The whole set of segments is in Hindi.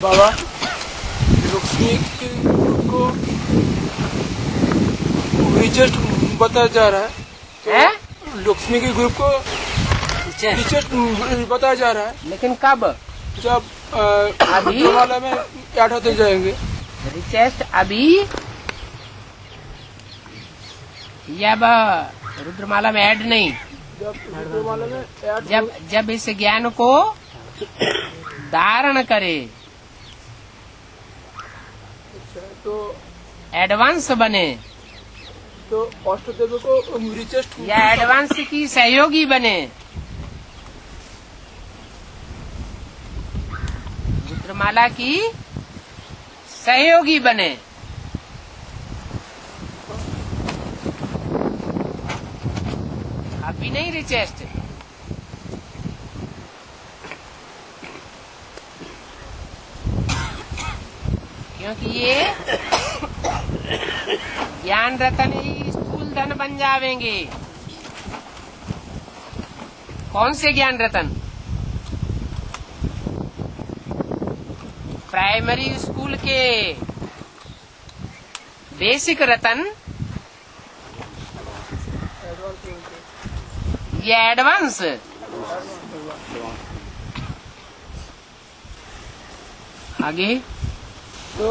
बाबा लक्ष्मी को रिचेस्ट बताया जा रहा है, तो लक्ष्मी के ग्रुप को रिचेस्ट बताया जा रहा है। लेकिन कब? जब अभी वाला में ऐड होते जाएंगे। रिचेस्ट अभी या रुद्रमाला में ऐड नहीं, रुद्रमाला में ऐड जब इस ज्ञान को धारण करे तो एडवांस बने, तो अष्टदेव को रिचेस्ट या एडवांस की सहयोगी बने, रुद्रमाला की सहयोगी बने। अभी नहीं रिचेस्ट, क्योंकि ये ज्ञान रतन ही स्थूल धन बन जावेंगे। कौन से ज्ञान रतन? प्राइमरी स्कूल के बेसिक रतन, ये एडवांस। आगे तो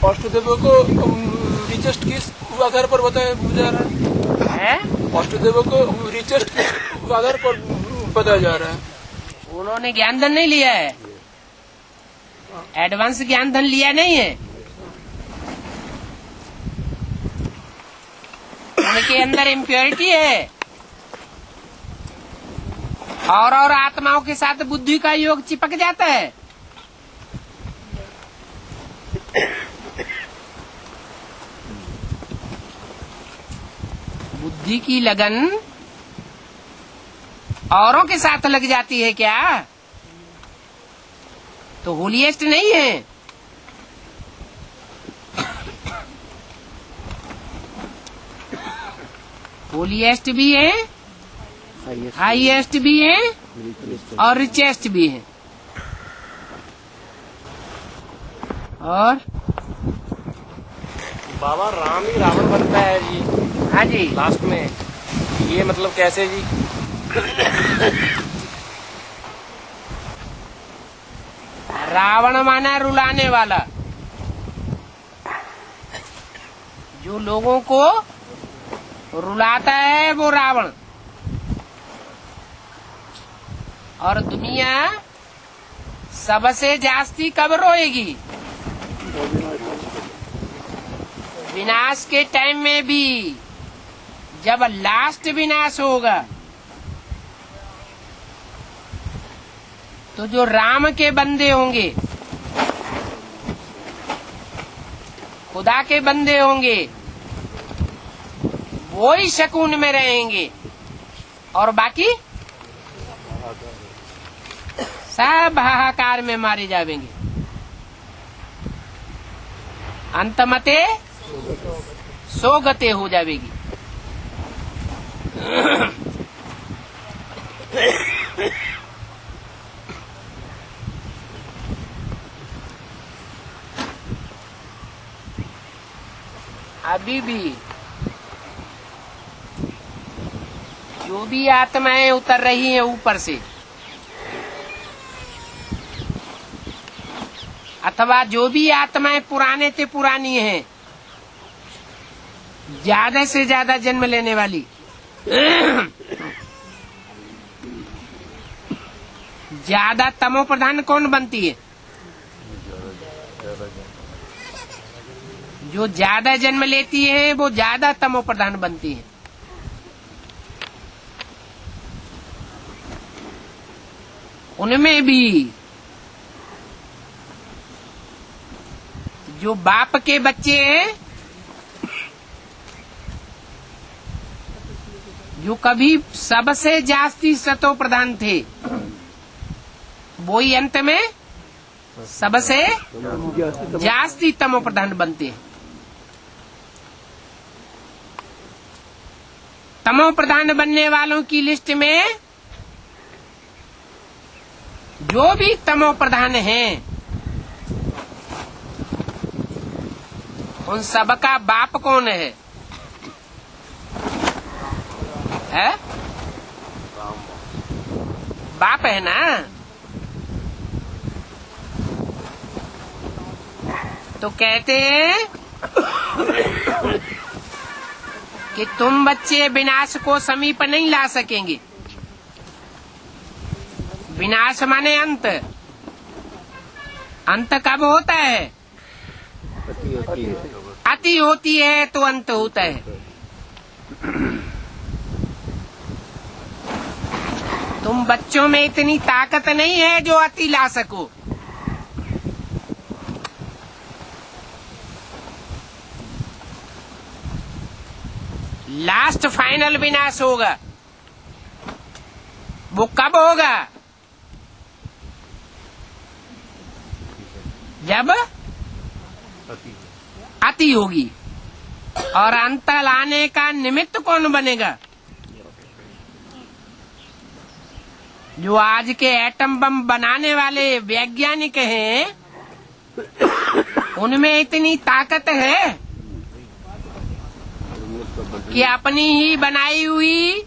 अष्टदेव को रिचेस्ट किस आधार पर बताया जा रहा है? अष्टदेव को रिचेस्ट किस आधार पर बताया जा रहा है? उन्होंने ज्ञान धन नहीं लिया है, एडवांस ज्ञान धन लिया नहीं है। उनके अंदर इम्प्योरिटी है, और आत्माओं के साथ बुद्धि का योग चिपक जाता है। बुद्धि की लगन औरों के साथ लग जाती है क्या? तो होलीएस्ट नहीं है। होलीएस्ट भी है, हाईएस्ट भी है, और रिचेस्ट भी है। और बाबा राम ही रावण बनता है जी। हाँ जी, लास्ट में ये मतलब कैसे जी? रावण माना रुलाने वाला, जो लोगों को रुलाता है वो रावण। और दुनिया सबसे जास्ती कब रोएगी? विनाश के टाइम में भी, जब लास्ट विनाश होगा, तो जो राम के बंदे होंगे, खुदा के बंदे होंगे, वो ही शकून में रहेंगे, और बाकी सब हाहाकार में मारे जाएंगे। अंतमते सोगते हो जाएगी। अभी भी जो भी आत्माएं उतर रही हैं ऊपर से, अथवा जो भी आत्माएं पुराने से पुरानी हैं, ज्यादा से ज्यादा जन्म लेने वाली, ज्यादा तमो प्रधान कौन बनती है? जो ज्यादा जन्म लेती है वो ज्यादा तमो प्रधान बनती है। उनमें भी जो बाप के बच्चे हैं, जो कभी सबसे जास्ती सतो प्रधान थे, वो ही अंत में सबसे जास्ती तमो प्रधान बनते हैं। तमो प्रधान बनने वालों की लिस्ट में जो भी तमो प्रधान हैं उन सबका बाप कौन है? बाप है ना। तो कहते हैं कि तुम बच्चे विनाश को समीप नहीं ला सकेंगे। विनाश माने अंत। अंत कब होता है? अति होती है तो अंत होता है। तुम बच्चों में इतनी ताकत नहीं है जो अति ला सको। लास्ट फाइनल विनाश होगा, वो कब होगा? जब अति होगी। और अंत लाने का निमित्त कौन बनेगा? जो आज के एटम बम बनाने वाले वैज्ञानिक हैं, उनमें इतनी ताकत है कि अपनी ही बनाई हुई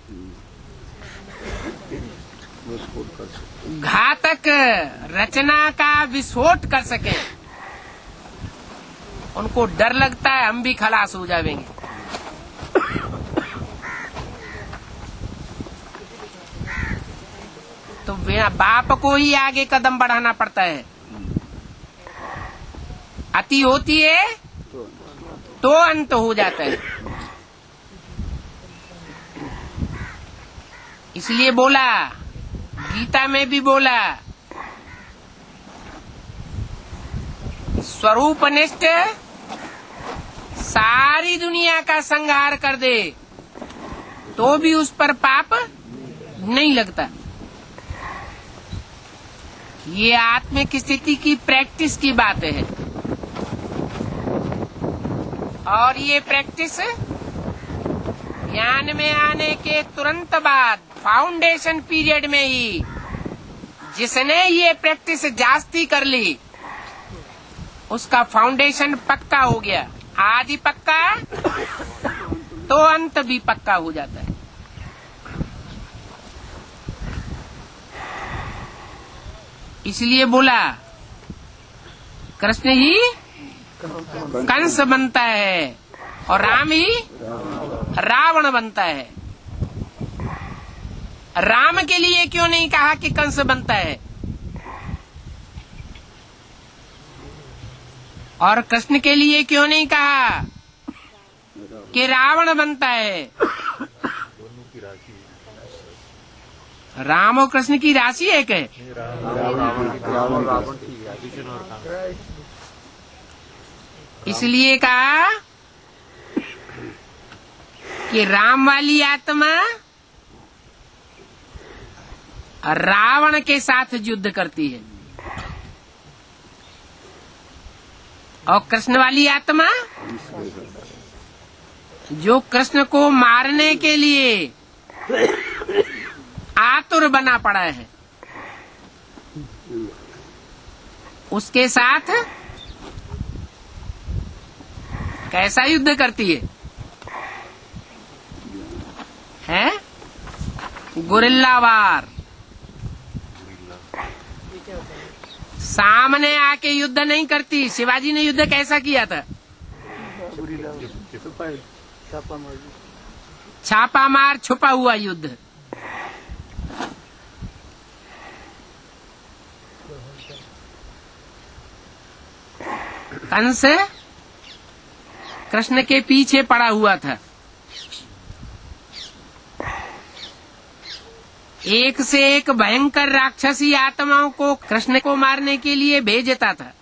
घातक रचना का विस्फोट कर सके। उनको डर लगता है हम भी खलास हो जाएंगे। तो बाप को ही आगे कदम बढ़ाना पड़ता है। अति होती है तो अंत हो जाता है। इसलिए बोला, गीता में भी बोला, स्वरूपनिष्ठ सारी दुनिया का संहार कर दे तो भी उस पर पाप नहीं लगता। ये आत्मिक स्थिति की प्रैक्टिस की बात है। और ये प्रैक्टिस ज्ञान में आने के तुरंत बाद फाउंडेशन पीरियड में ही जिसने ये प्रैक्टिस जास्ती कर ली उसका फाउंडेशन पक्का हो गया। आदि पक्का तो अंत भी पक्का हो जाता है। इसलिए बोला कृष्ण ही कंस बनता है और राम ही रावण बनता है। राम के लिए क्यों नहीं कहा कि कंस बनता है? और कृष्ण के लिए क्यों नहीं कहा कि रावण बनता है? राम और कृष्ण की राशि है क्या? इसलिए कहा कि राम वाली आत्मा रावण के साथ युद्ध करती है और कृष्ण वाली आत्मा जो कृष्ण को मारने के लिए आतुर बना पड़ा है उसके साथ कैसा युद्ध करती है? गुरिल्ला वार। सामने आके युद्ध नहीं करती। शिवाजी ने युद्ध कैसा किया था? छापा मार छुपा हुआ युद्ध। कंस कृष्ण के पीछे पड़ा हुआ था। एक से एक भयंकर राक्षसी आत्माओं को कृष्ण को मारने के लिए भेजता था।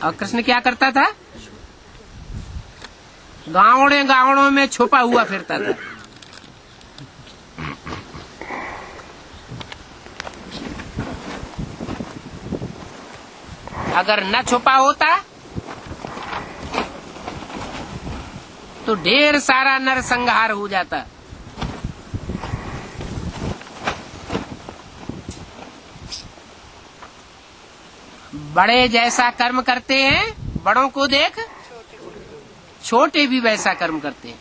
और कृष्ण क्या करता था? गांवों में छुपा हुआ फिरता था। अगर न छुपा होता तो ढेर सारा नरसंहार हो जाता। बड़े जैसा कर्म करते हैं बड़ों को देख छोटे भी वैसा कर्म करते हैं।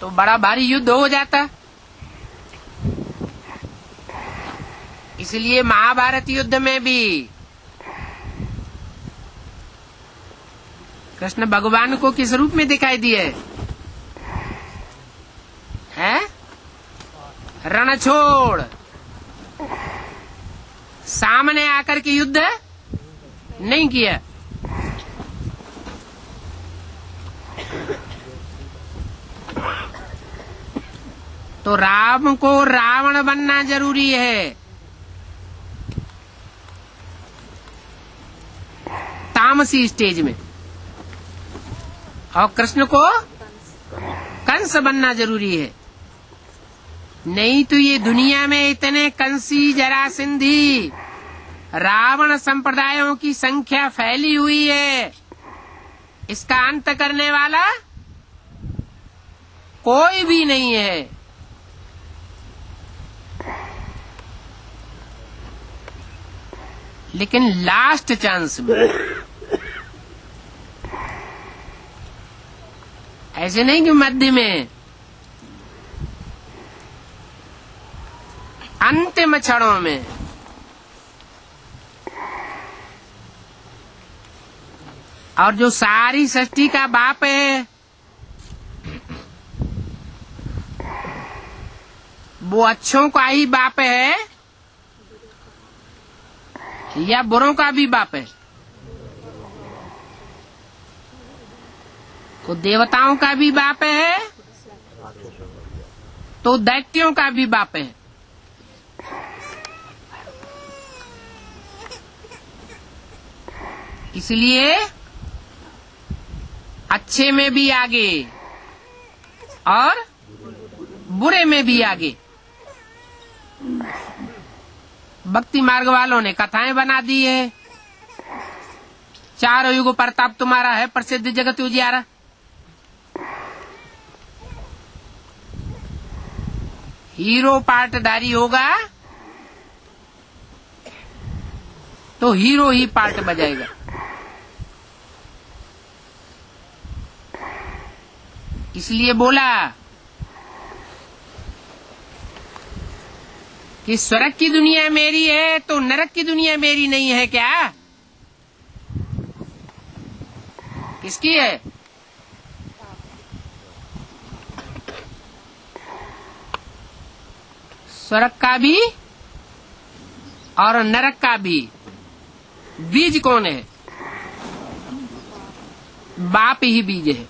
तो बड़ा भारी युद्ध हो जाता। इसलिए महाभारत युद्ध में भी कृष्ण भगवान को किस रूप में दिखाई दिए हैं? रण छोड़, सामने आकर के युद्ध नहीं किया। तो राम को रावण बनना जरूरी है। तामसी स्टेज में, और कृष्ण को कंस बनना जरूरी है। नहीं तो ये दुनिया में इतने कंसी, जरासंधी, रावण संप्रदायों की संख्या फैली हुई है, इसका अंत करने वाला कोई भी नहीं है। लेकिन लास्ट चांस में, ऐसे नहीं कि मध्य में, अंतिम क्षणों में और जो सारी सृष्टि का बाप है वो अच्छों का ही बाप है या बुरों का भी बाप है? तो देवताओं का भी बाप है तो दैत्यों का भी बाप है। इसलिए अच्छे में भी आगे और बुरे में भी आगे। भक्ति मार्ग वालों ने कथाएं बना दी है। चारों युग प्रताप तुम्हारा है, प्रसिद्ध जगत उजियारा। हीरो पार्टधारी होगा तो हीरो ही पार्ट बजाएगा। इसलिए बोला कि स्वर्ग की दुनिया मेरी है तो नरक की दुनिया मेरी नहीं है क्या? किसकी है? स्वर्ग का भी और नरक का भी बीज कौन है? बाप ही बीज है।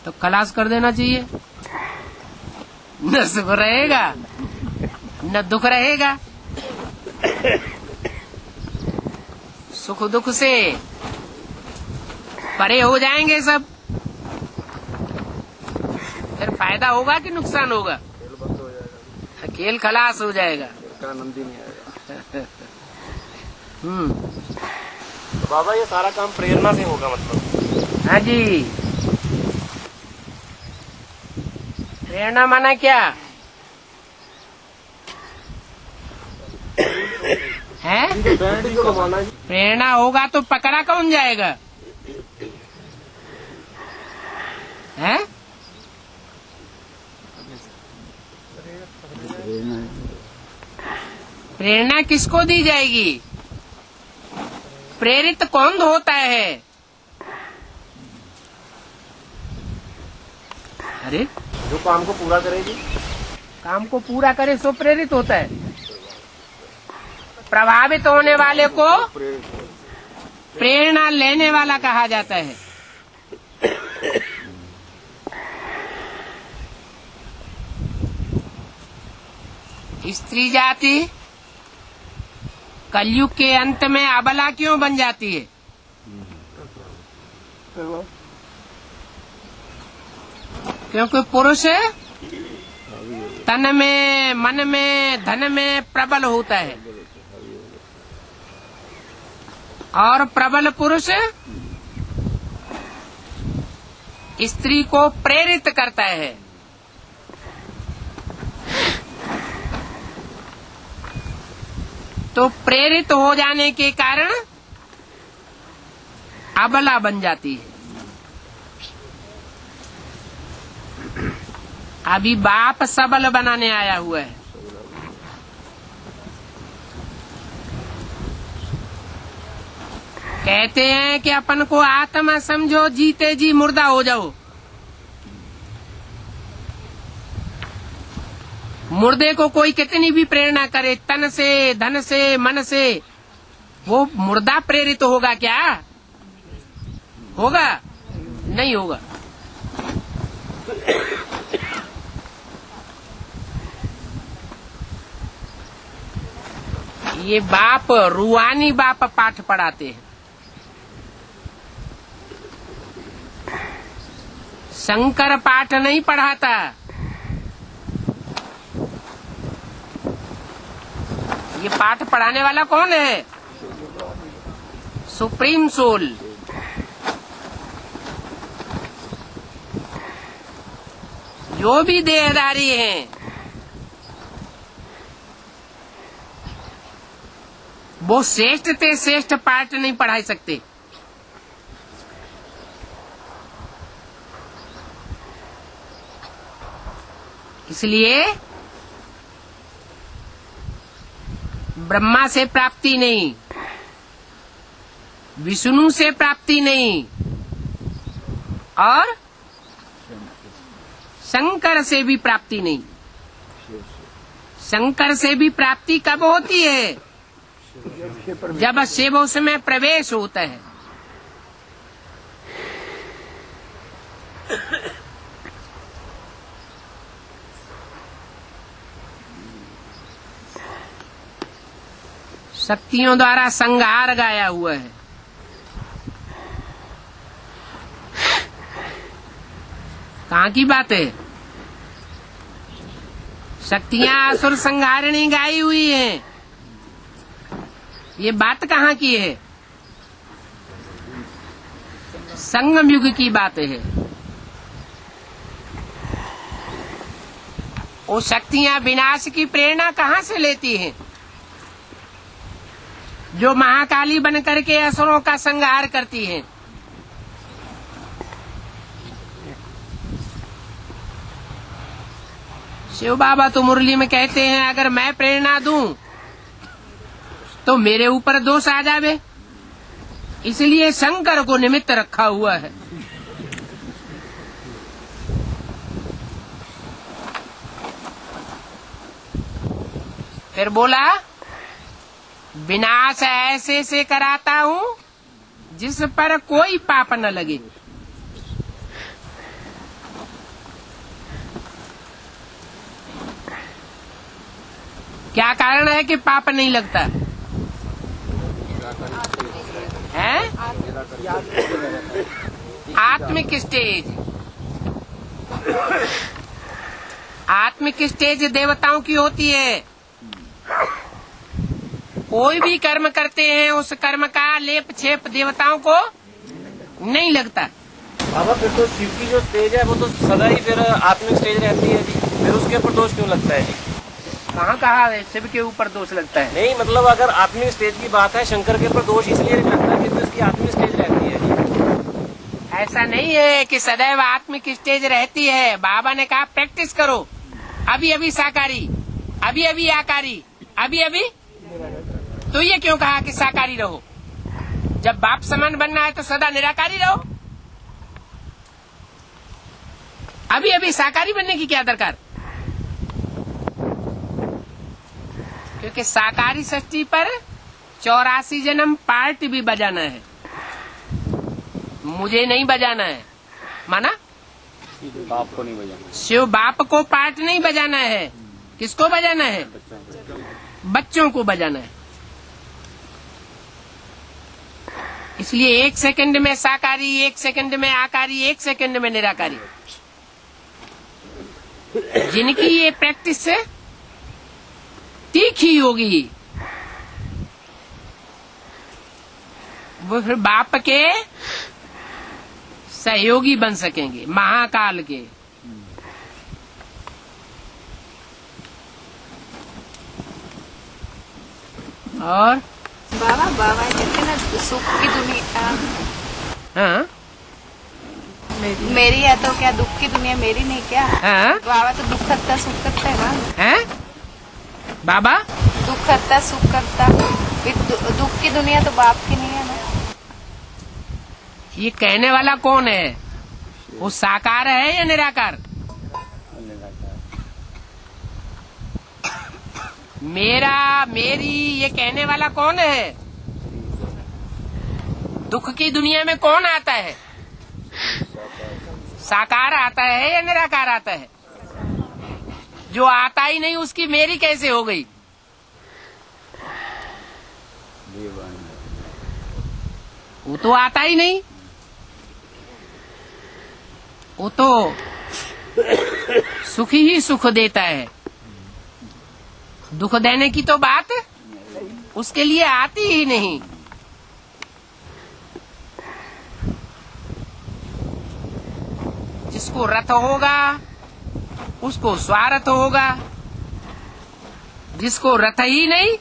तो खलास कर देना चाहिए। न सुख रहेगा न दुख रहेगा। सुख दुख से परे हो जाएंगे सब। फिर फायदा होगा कि नुकसान होगा? खेल खलास हो जाएगा। आनंद ही नहीं आएगा। तो बाबा ये सारा काम प्रेरणा से होगा मतलब? हाँ जी। प्रेरणा माना क्या है? प्रेरणा होगा तो पकड़ा कौन जाएगा? है? प्रेरणा किसको दी जाएगी? प्रेरित कौन होता है? अरे जो काम को पूरा करेगी, काम को पूरा करे सो प्रेरित होता है। प्रभावित होने वाले को प्रेरणा लेने वाला कहा जाता है। स्त्री जाति कलयुग के अंत में अबला क्यों बन जाती है? क्योंकि पुरुष तन में, मन में, धन में प्रबल होता है और प्रबल पुरुष स्त्री को प्रेरित करता है। तो प्रेरित हो जाने के कारण अबला बन जाती है। अभी बाप सबल बनाने आया हुआ है। कहते हैं कि अपन को आत्मा समझो, जीते जी मुर्दा हो जाओ। मुर्दे को कोई कितनी भी प्रेरणा करे, तन से, धन से, मन से, वो मुर्दा प्रेरित होगा क्या? होगा? नहीं होगा। ये बाप, रूहानी बाप पाठ पढ़ाते हैं। शंकर पाठ नहीं पढ़ाता। ये पाठ पढ़ाने वाला कौन है? Supreme soul. जो भी देहधारी हैं, वो श्रेष्ठ से श्रेष्ठ पाठ नहीं पढ़ा सकते। इसलिए ब्रह्मा से प्राप्ति नहीं, विष्णु से प्राप्ति नहीं, और शंकर से भी प्राप्ति नहीं। शंकर से भी प्राप्ति कब होती है? जब शिव उसमें प्रवेश होता है। शक्तियों द्वारा संहार गाया हुआ है। कहाँ की बात है? शक्तियां असुर संहारिणी गाई हुई हैं। ये बात कहाँ की है? संगम युग की बात है। वो शक्तियां विनाश की प्रेरणा कहाँ से लेती हैं? जो महाकाली बन करके असुरों का संहार करती हैं। शिव बाबा तो मुरली में कहते हैं, अगर मैं प्रेरणा दूं तो मेरे ऊपर दोष आ जावे, इसलिए शंकर को निमित्त रखा हुआ है। फिर बोला, विनाश ऐसे से कराता हूँ जिस पर कोई पाप न लगे। क्या कारण है कि पाप नहीं लगता है? आत्मिक स्टेज। आत्मिक स्टेज देवताओं की होती है। कोई भी कर्म करते हैं, उस कर्म का लेप छेप देवताओं को नहीं लगता। बाबा फिर तो शिव की जो स्टेज है वो तो सदा ही फिर आत्मिक स्टेज रहती है जी, फिर उसके ऊपर दोष क्यों लगता है जी? कहाँ कहा है शिव के ऊपर दोष लगता है? नहीं मतलब अगर आत्मिक स्टेज की बात है, शंकर के ऊपर दोष इसलिए नहीं लगता क्योंकि उसकी आत्मिक स्टेज रहती है जी। ऐसा नहीं है कि सदैव आत्मिक स्टेज रहती है। बाबा ने कहा प्रैक्टिस करो। अभी अभी साकारी, अभी अभी आकारी, अभी अभी। तो ये क्यों कहा कि साकारी रहो? जब बाप समान बनना है तो सदा निराकारी रहो। अभी अभी साकारी बनने की क्या दरकार? क्योंकि साकारी षष्ठी पर 84 जन्म पार्ट भी बजाना है। मुझे नहीं बजाना है, माना? बाप को नहीं बजाना। शिव बाप को पार्ट नहीं बजाना है। किसको बजाना है? बच्चों को बजाना है। इसलिए 1 सेकंड में साकारी, 1 सेकंड में आकारी, 1 सेकंड में निराकारी। जिनकी ये प्रैक्टिस है तीखी होगी, वो फिर बाप के सहयोगी बन सकेंगे महाकाल के। और बाबा कहते ना सुख की दुनिया हाँ मेरी है तो क्या दुख की दुनिया मेरी नहीं क्या? हाँ बाबा तो दुख करता सुख करता है ना। हैं बाबा दुख करता सुख करता, फिर दुख की दुनिया तो बाप की नहीं है ना। ये कहने वाला कौन है? वो साकार है या निराकार? मेरी ये कहने वाला कौन है? दुख की दुनिया में कौन आता है? साकार आता है या निराकार आता है? जो आता ही नहीं उसकी मेरी कैसे हो गई? वो तो आता ही नहीं, वो तो सुख ही सुख देता है। दुख देने की तो बात उसके लिए आती ही नहीं। जिसको रथ होगा उसको स्वार्थ होगा, जिसको रथ ही नहीं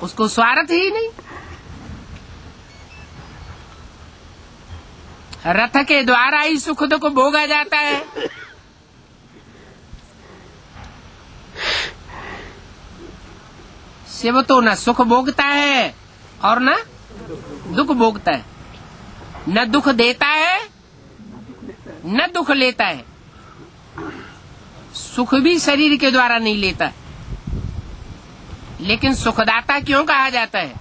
उसको स्वार्थ ही नहीं। रथ के द्वारा ही सुख दुख भोगा जाता है। शिव तो न सुख भोगता है और न दुख भोगता है, न दुख देता है न दुख लेता है। सुख भी शरीर के द्वारा नहीं लेता, लेकिन सुखदाता क्यों कहा जाता है?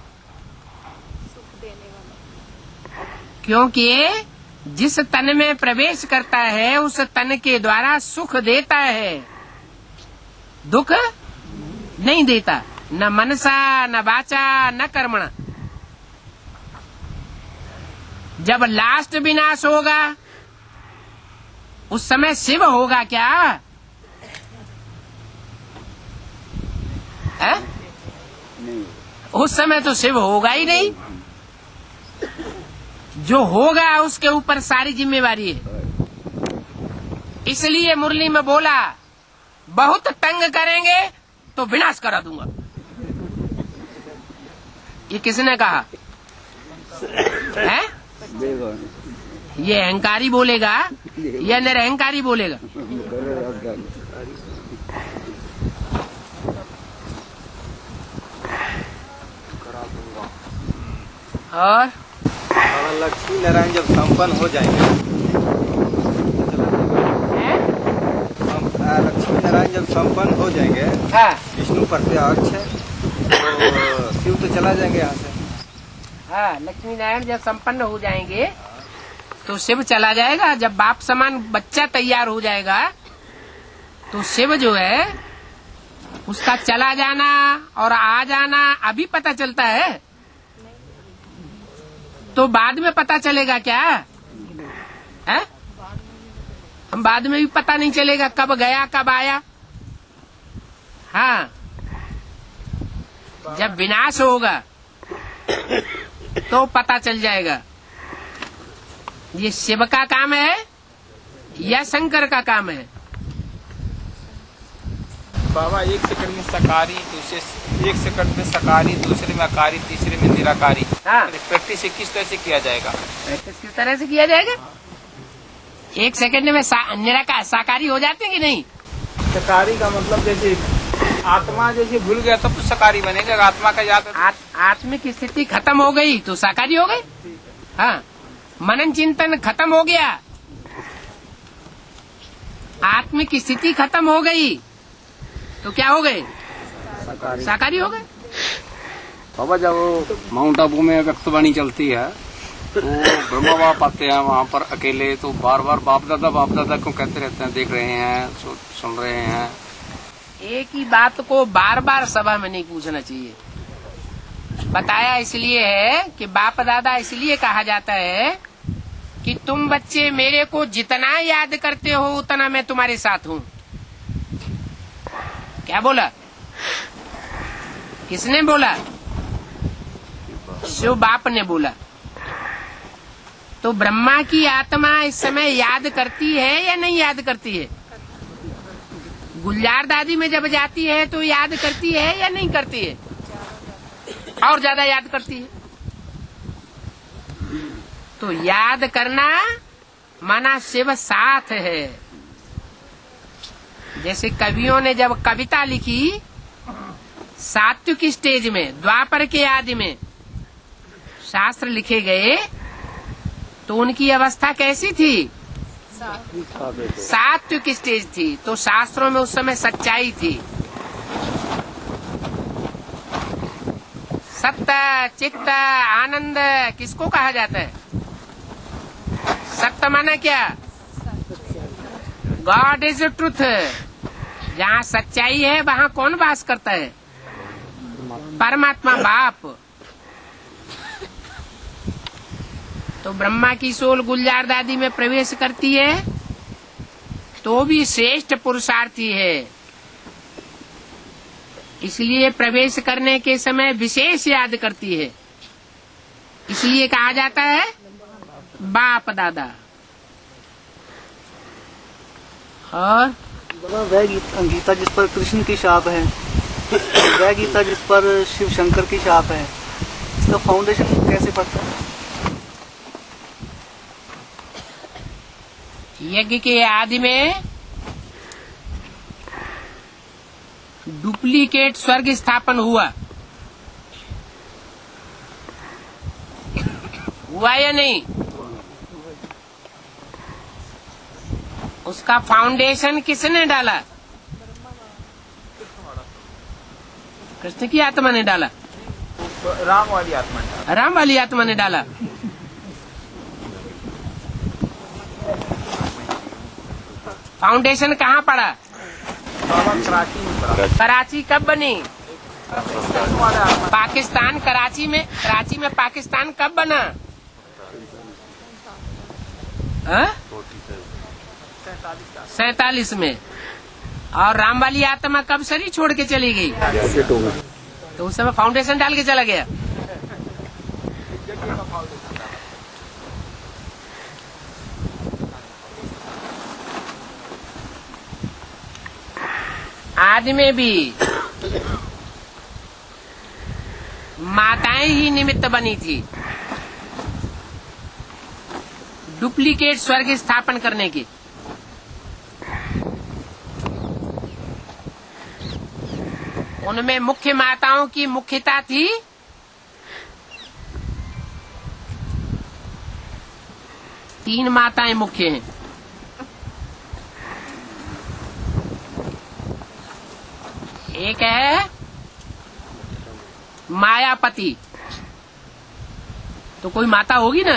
क्योंकि जिस तन में प्रवेश करता है उस तन के द्वारा सुख देता है, दुख नहीं देता। न मनसा न वाचा न कर्मणा। जब लास्ट विनाश होगा उस समय शिव होगा क्या? है? उस समय तो शिव होगा ही नहीं। जो होगा उसके ऊपर सारी जिम्मेवारी है। इसलिए मुरली में बोला, बहुत तंग करेंगे तो विनाश करा दूंगा। ये किसने कहा है? ये अहंकारी बोलेगा या निरहंकारी बोलेगा? और लक्ष्मी नारायण जब संपन्न हो जाएंगे, लक्ष्मी नारायण जब संपन्न हो जाएंगे, हाँ विष्णु प्रत्यक्ष है तो शिव तो चला जाएंगे यहाँ से। हाँ, लक्ष्मी नारायण जब संपन्न हो जाएंगे तो शिव चला जाएगा। जब बाप समान बच्चा तैयार हो जाएगा तो शिव जो है उसका चला जाना और आ जाना अभी पता चलता है, तो बाद में पता चलेगा क्या है? हम बाद में भी पता नहीं चलेगा कब गया कब आया। हाँ, जब विनाश होगा तो पता चल जाएगा। ये शिव का काम है या शंकर का काम है? बाबा एक सेकंड में सकारी, दूसरे एक सेकंड में सकारी, दूसरे में अकारी, तीसरे में निराकारी। हाँ। प्रैक्टिस किस तरह से किया जाएगा? प्रैक्टिस किस तरह से किया जाएगा? एक सेकंड में निराकार साकारी हो जाते हैं कि नहीं? सकारी का मतलब जैसे आत्मा जैसे भूल गया तब तो सकारी बनेगा। आत्मा का याद आत्मिक स्थिति खत्म हो गई तो साकारी हो गई। हाँ, मनन चिंतन खत्म हो गया, आत्मिक स्थिति खत्म हो गई तो क्या हो गए? साकारी हो गए। बाबा जब माउंट आबू में व्यक्तवाणी चलती है तो ब्रह्मा बाप आते हैं वहाँ पर अकेले, तो बार बार बाप दादा क्यों कहते रहते हैं? देख रहे हैं, सुन रहे हैं। एक ही बात को बार बार सभा में नहीं पूछना चाहिए। बताया इसलिए है कि बाप दादा इसलिए कहा जाता है कि तुम बच्चे मेरे को जितना याद करते हो उतना मैं तुम्हारे साथ हूँ। क्या बोला? किसने बोला? शिव बाप ने बोला। तो ब्रह्मा की आत्मा इस समय याद करती है या नहीं याद करती है? गुलजार दादी में जब जाती है तो याद करती है या नहीं करती है? और ज्यादा याद करती है। तो याद करना माना शिव साथ है। जैसे कवियों ने जब कविता लिखी सात्विक स्टेज में, द्वापर के आदि में शास्त्र लिखे गए, तो उनकी अवस्था कैसी थी? सात्विक स्टेज थी। तो शास्त्रों में उस समय सच्चाई थी। सत्य, चित्त, आनंद किसको कहा जाता है? सत्य माना क्या? God is truth. जहाँ सच्चाई है वहाँ कौन वास करता है? परमात्मा बाप। तो ब्रह्मा की सोल गुलजार दादी में प्रवेश करती है तो भी श्रेष्ठ पुरुषार्थी है। इसलिए प्रवेश करने के समय विशेष याद करती है। इसलिए कहा जाता है बाप दादा। और वह गीता जिस पर कृष्ण की शाप है, वह गीता जिस पर शिव शंकर की शाप है, इसका फाउंडेशन कैसे पड़ता है? यज्ञ के आदि में डुप्लीकेट स्वर्ग स्थापन हुआ या नहीं? उसका फाउंडेशन किसने डाला? कृष्ण की आत्मा ने डाला। राम वाली आत्मा ने। राम वाली आत्मा ने डाला। फाउंडेशन कहाँ पड़ा? कराची में पड़ा। कराची कब बनी? पाकिस्तान कराची में, कराची में पाकिस्तान कब बना? 47 में। और राम वाली आत्मा कब शरीर छोड़ के चली गई? तो उस समय फाउंडेशन डाल के चला गया। आज में भी माताएं ही निमित्त बनी थी डुप्लीकेट स्वर्ग स्थापन करने की। उनमें मुख्य माताओं की मुख्यता थी तीन माताएं मुख्य हैं। एक है मायापति, तो कोई माता होगी ना।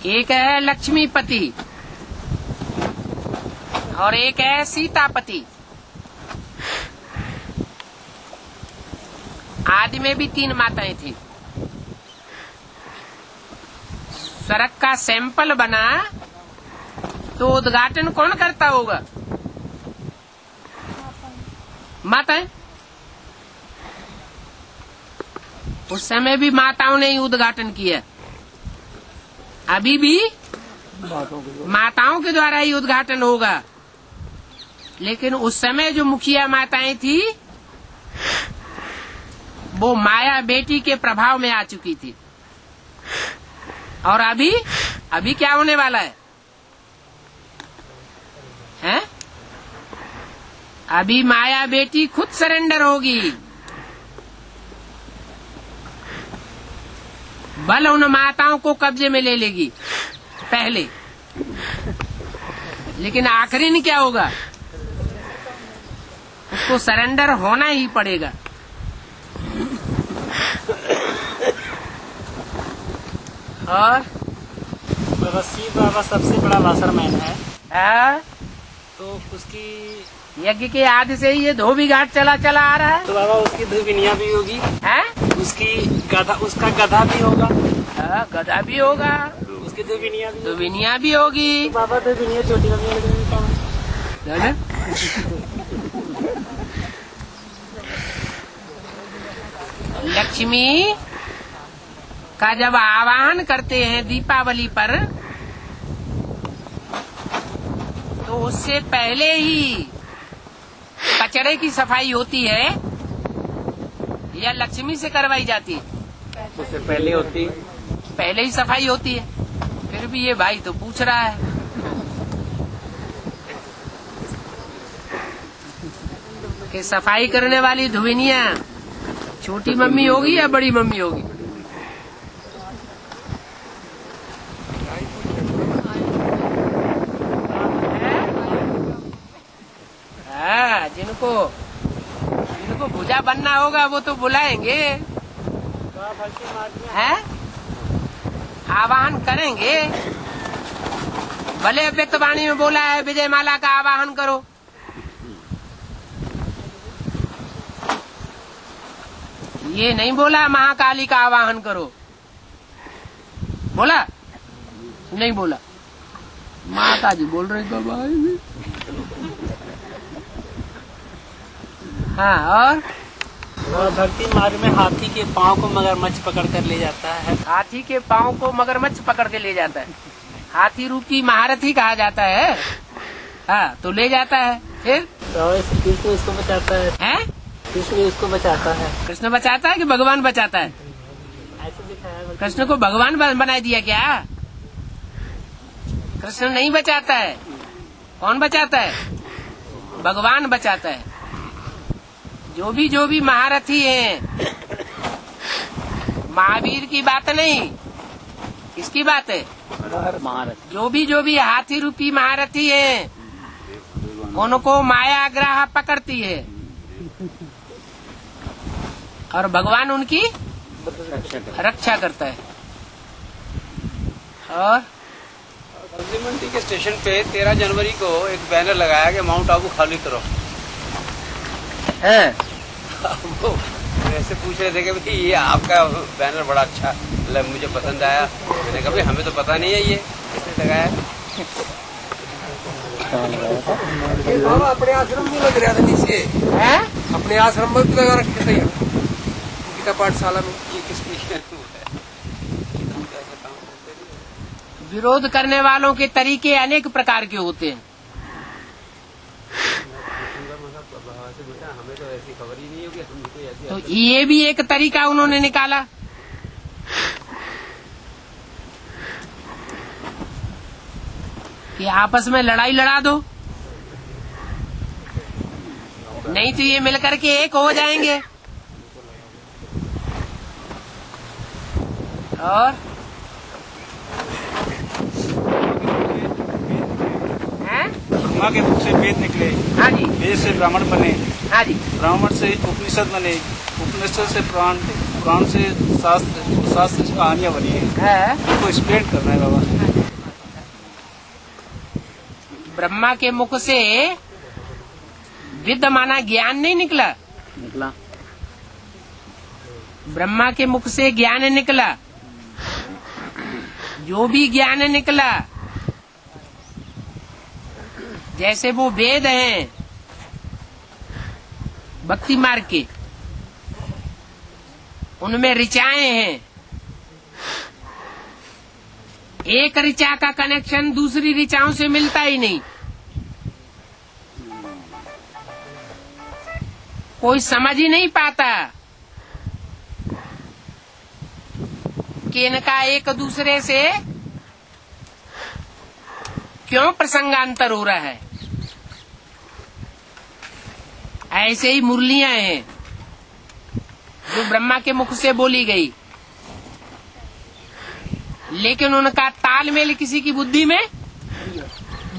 एक है लक्ष्मीपति और एक है सीतापति। आदि में भी तीन माताएं थी। स्वर्ग का सैंपल बना तो उद्घाटन कौन करता होगा? माताएं। उस समय भी माताओं ने ही उद्घाटन किया। अभी भी माताओं के द्वारा ही उद्घाटन होगा। लेकिन उस समय जो मुखिया माताएं थी वो माया बेटी के प्रभाव में आ चुकी थी। और अभी क्या होने वाला है? हैं? अभी माया बेटी खुद सरेंडर होगी। बल उन माताओं को कब्जे में ले लेगी पहले, लेकिन आखिरी में क्या होगा? उसको सरेंडर होना ही पड़ेगा। और शिव बाबा सबसे बड़ा वासरमैन है। तो उसकी यज्ञ के आदि से ही ये धोबी घाट चला आ रहा है। तो बाबा उसकी धोबिनिया भी होगी है? उसकी गधा, उसका गधा भी होगा। गधा भी होगा। उसकी धोबिनिया भी होगी। तो बाबा धोबिनिया छोटी है। लक्ष्मी का जब आवाहन करते हैं दीपावली पर, तो उससे पहले ही कचरे की सफाई होती है या लक्ष्मी से करवाई जाती है? उससे पहले होती, पहले ही सफाई होती है। फिर भी ये भाई तो पूछ रहा है। कि सफाई करने वाली धुविनिया छोटी मम्मी होगी या बड़ी मम्मी होगी? हाँ, जिनको भुजा बनना होगा वो तो बुलाएंगे, हैं? आवाहन करेंगे। भले अव्यक्त वाणी में बोला है विजय माला का आवाहन करो, ये नहीं बोला महाकाली का आवाहन करो। बोला? नहीं बोला। माता जी बोल रही बाबा। हाँ, और भक्ति मार्ग में हाथी के पाँव को मगरमच्छ पकड़ कर ले जाता है। हाथी के पाँव को मगरमच्छ पकड़ के ले जाता है। हाथी रूपी महारथी कहा जाता है। हाँ, तो ले जाता है। फिर कृष्ण इसको बचाता है। हैं? कृष्ण इसको बचाता है। कृष्ण बचाता है कि भगवान बचाता है? ऐसे दिखाया। कृष्ण को भगवान बना दिया क्या? कृष्ण नहीं बचाता है। कौन बचाता है? भगवान बचाता है। जो भी महारथी हैं, महावीर की बात नहीं, किसकी बात है? महारथी। जो भी हाथी रूपी महारथी हैं, उनको माया ग्राह पकड़ती है और भगवान उनकी रक्षा करता है। और सब्जी मंडी के स्टेशन पे 13 जनवरी को एक बैनर लगाया कि माउंट आबू खाली करो। वो ऐसे पूछ रहे थे कि भाई ये आपका बैनर बड़ा अच्छा, मतलब मुझे पसंद आया। मैंने कहा भाई हमें तो पता नहीं है ये किसने लगाया। अपने आश्रम में लग रहा था नीचे, अपने आश्रम में लगा रखे थे गीता पाठशाला में। ये किसकी विरोध करने वालों के तरीके अनेक प्रकार के होते हैं। हमें तो ऐसी खबर ही नहीं होगी, हम तो ऐसी। तो ये भी एक तरीका उन्होंने निकाला कि आपस में लड़ाई लड़ा दो, नहीं तो ये मिलकर के एक हो जाएंगे। और ब्रह्मा के मुख से वेद निकले, हाँ जी, वेद से ब्राह्मण बने, हाँ जी, ब्राह्मण से उपनिषद बने, उपनिषद से पुराण, पुराण से शास्त्र, शास्त्र से कहानियां बनी है। है। इनको एक्सप्लेन करना है बाबा। ब्रह्मा के मुख से विद्य माना ज्ञान नहीं निकला, ब्रह्मा के मुख से ज्ञान निकला। जो भी ज्ञान निकला, जैसे वो वेद हैं भक्ति मार्ग के, उनमें ऋचाएं हैं। एक ऋचा का कनेक्शन दूसरी ऋचाओं से मिलता ही नहीं। कोई समझ ही नहीं पाता कि इनका एक दूसरे से क्यों प्रसंगांतर हो रहा है। ऐसे ही मुरलियां हैं जो ब्रह्मा के मुख से बोली गई, लेकिन उनका तालमेल किसी की बुद्धि में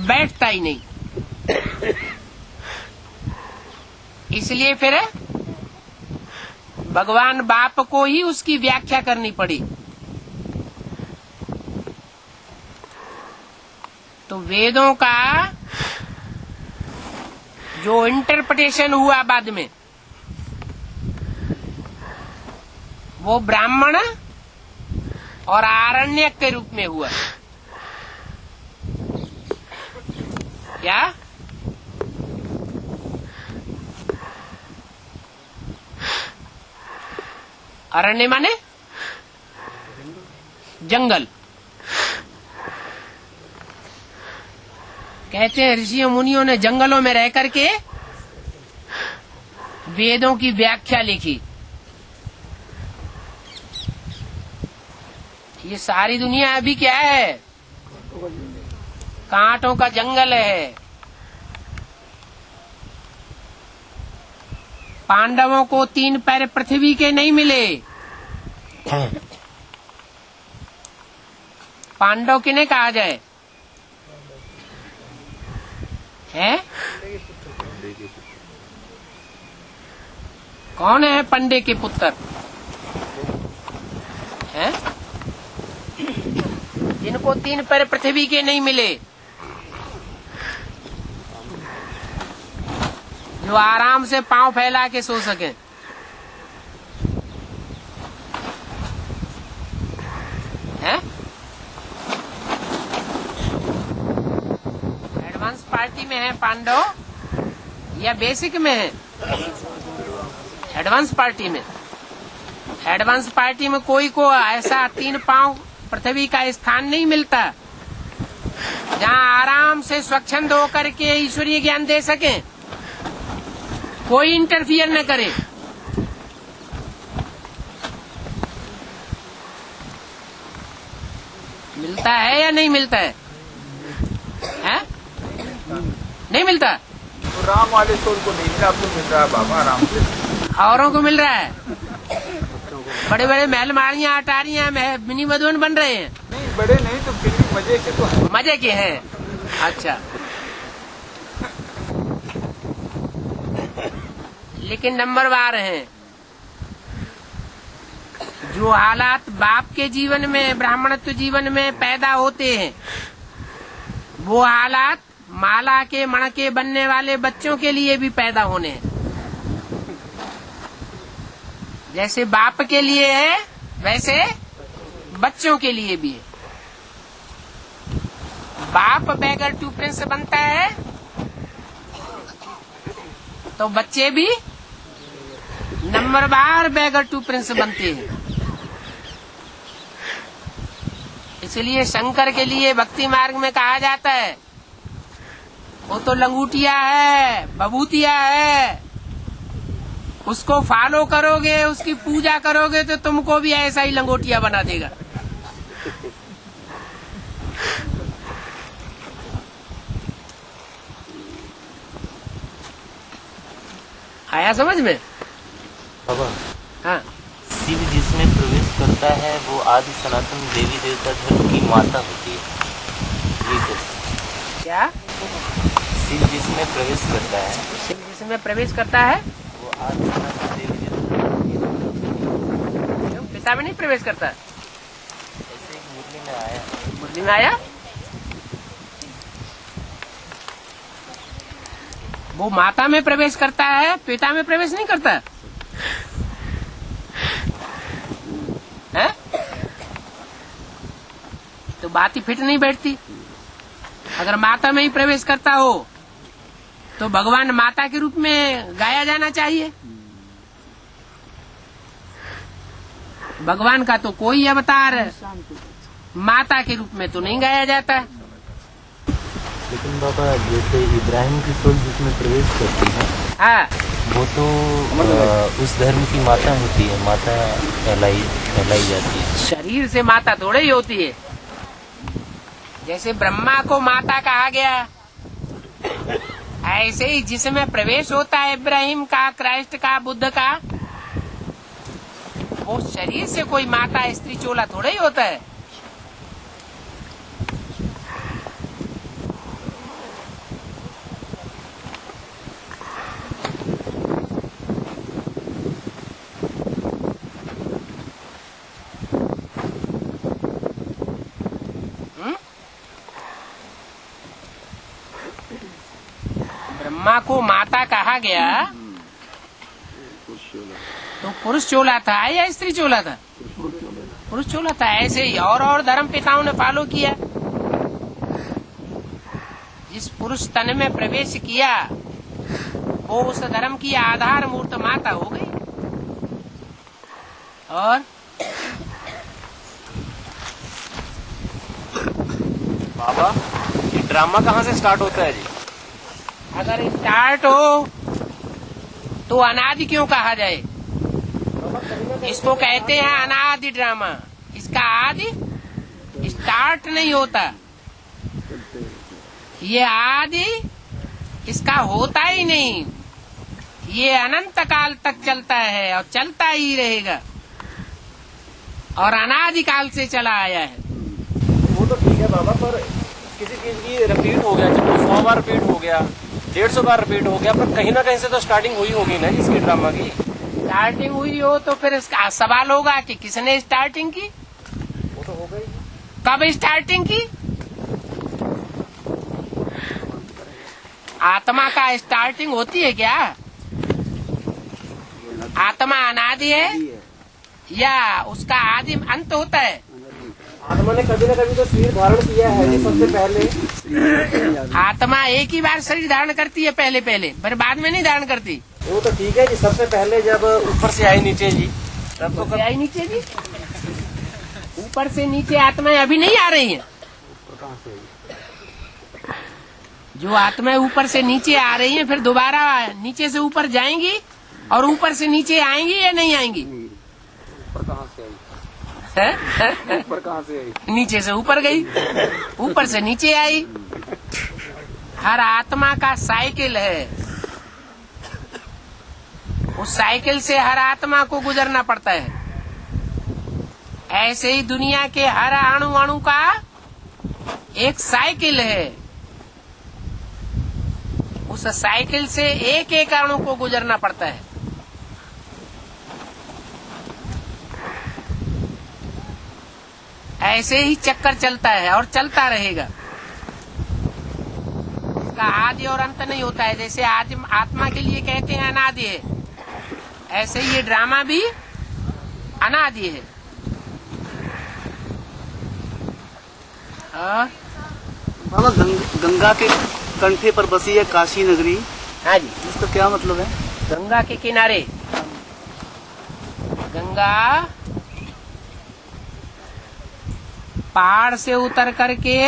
बैठता ही नहीं। इसलिए फिर भगवान बाप को ही उसकी व्याख्या करनी पड़ी। तो वेदों का जो इंटरप्रिटेशन हुआ बाद में, वो ब्राह्मण और आरण्यक के रूप में हुआ। क्या? अरण्य माने जंगल। कहते हैं ऋषियों मुनियों ने जंगलों में रह करके वेदों की व्याख्या लिखी। ये सारी दुनिया अभी क्या है? कांटों का जंगल है। पांडवों को 3 पैर पृथ्वी के नहीं मिले। पांडव किन्हें कहा जाए? है? कौन है पंडे के पुत्र? हैं? जिनको 3 पैर पृथ्वी के नहीं मिले, जो आराम से पांव फैला के सो सके। हैं? एडवांस पार्टी में है पांडव या बेसिक में है? एडवांस पार्टी में। एडवांस पार्टी में कोई को ऐसा 3 पांव पृथ्वी का स्थान नहीं मिलता जहाँ आराम से स्वच्छंद होकर के ईश्वरीय ज्ञान दे सके, कोई इंटरफियर न करे। मिलता है या नहीं मिलता है? हैं? नहीं मिलता। तो राम वाले सोल को नहीं मिला, आपको मिल रहा है बाबा आराम से। औरों को मिल रहा है। बड़े बड़े महल मारियां अटारियां मिनी मधुबन बन रहे हैं। नहीं बड़े नहीं तो फिर भी मजे के तो है। मजे के हैं। अच्छा, लेकिन नंबरवार हैं। जो हालात बाप के जीवन में, ब्राह्मणत्व जीवन में पैदा होते हैं, वो हालात माला के मणके बनने वाले बच्चों के लिए भी पैदा होने हैं। जैसे बाप के लिए है वैसे बच्चों के लिए भी है। बाप बैगर टू प्रिंस बनता है तो बच्चे भी नंबरवार बैगर टू प्रिंस बनते हैं। इसलिए शंकर के लिए भक्ति मार्ग में कहा जाता है वो तो लंगूटिया है, बबूतिया है। उसको फॉलो करोगे, उसकी पूजा करोगे तो तुमको भी ऐसा ही लंगोटिया बना देगा। आया समझ में? बाबा, हाँ। शिव जिसमें प्रवेश करता है वो आदि सनातन देवी देवता धर्म की माता होती है। ये कैसे? क्या? शिव जिसमें प्रवेश करता है, शिव जिसमें प्रवेश करता है वो आदि सनातन देवी देवता धर्म की माता होती है। क्यों? पिता में नहीं प्रवेश करता? ऐसे एक मुरली में आया। मुरली में आया? वो माता में प्रवेश करता है, पिता में प्रवेश नहीं करता है? तो बात ही फिट नहीं बैठती। अगर माता में ही प्रवेश करता हो तो भगवान माता के रूप में गाया जाना चाहिए। भगवान का तो कोई अवतार माता के रूप में तो नहीं गाया जाता। लेकिन बाबा, जैसे इब्राहिम की सोल जिसमें प्रवेश करती है, हाँ, वो तो उस धर्म की माता होती है, माता कहलाई जाती है। शरीर से माता थोड़े ही होती है। जैसे ब्रह्मा को माता कहा गया, ऐसे ही जिसमें प्रवेश होता है इब्राहिम का, क्राइस्ट का, बुद्ध का, वो शरीर से कोई माता स्त्री चोला थोड़े ही होता है। ब्रह्मा को माता कहा गया तो पुरुष चोला था या स्त्री चोला था? पुरुष चोला था। ऐसे ही और धर्म पिताओं ने फॉलो किया। जिस पुरुष तन में प्रवेश किया वो उस धर्म की आधार मूर्त माता हो गई। और बाबा ये ड्रामा कहाँ से स्टार्ट होता है जी? अगर स्टार्ट हो तो अनादि क्यों कहा जाए? इसको कहते हैं अनादि ड्रामा। इसका आदि स्टार्ट नहीं होता, ये आदि इसका होता ही नहीं, ये अनंत काल तक चलता है और चलता ही रहेगा और अनादि काल से चला आया है। वो तो ठीक है बाबा, पर किसी चीज की रिपीट हो गया, चलो 100 बार रिपीट हो गया, 150 बार रिपीट हो गया, पर कहीं ना कहीं से तो स्टार्टिंग हुई होगी ना इसकी ड्रामा की। स्टार्टिंग हुई हो तो फिर इसका सवाल होगा कि किसने स्टार्टिंग की। वो तो हो गई। कब स्टार्टिंग की? आत्मा का स्टार्टिंग होती है क्या? आत्मा अनादि है या उसका आदि अंत होता है? आत्मा ने कभी न कभी तो शरीर धारण किया है जी सबसे पहले। आत्मा एक ही बार शरीर धारण करती है पहले फिर बाद में नहीं धारण करती। वो तो ठीक है जी, सबसे पहले जब ऊपर से आई नीचे जी, तब तो आई नीचे जी, ऊपर से नीचे आत्माएं अभी नहीं आ रही हैं। जो आत्माएं ऊपर से नीचे आ रही हैं फिर दोबारा नीचे से ऊपर जाएंगी और ऊपर से नीचे आएंगी या नहीं आएंगी? ऊपर कहाँ से आई? ऊपर कहाँ से आई? नीचे से ऊपर गई, ऊपर से नीचे आई। हर आत्मा का साइकिल है, उस साइकिल से हर आत्मा को गुजरना पड़ता है। ऐसे ही दुनिया के हर अणु अणु का एक साइकिल है, उस साइकिल से एक एक अणु को गुजरना पड़ता है। ऐसे ही चक्कर चलता है और चलता रहेगा, इसका आदि और अंत नहीं होता है। जैसे आत्मा के लिए कहते हैं अनादि है, ऐसे ही ये ड्रामा भी अनादि है। बाबा गंगा के कंठे पर बसी है काशी नगरी। हाँ जी, इसका क्या मतलब है? गंगा के किनारे, गंगा पहाड़ से उतर करके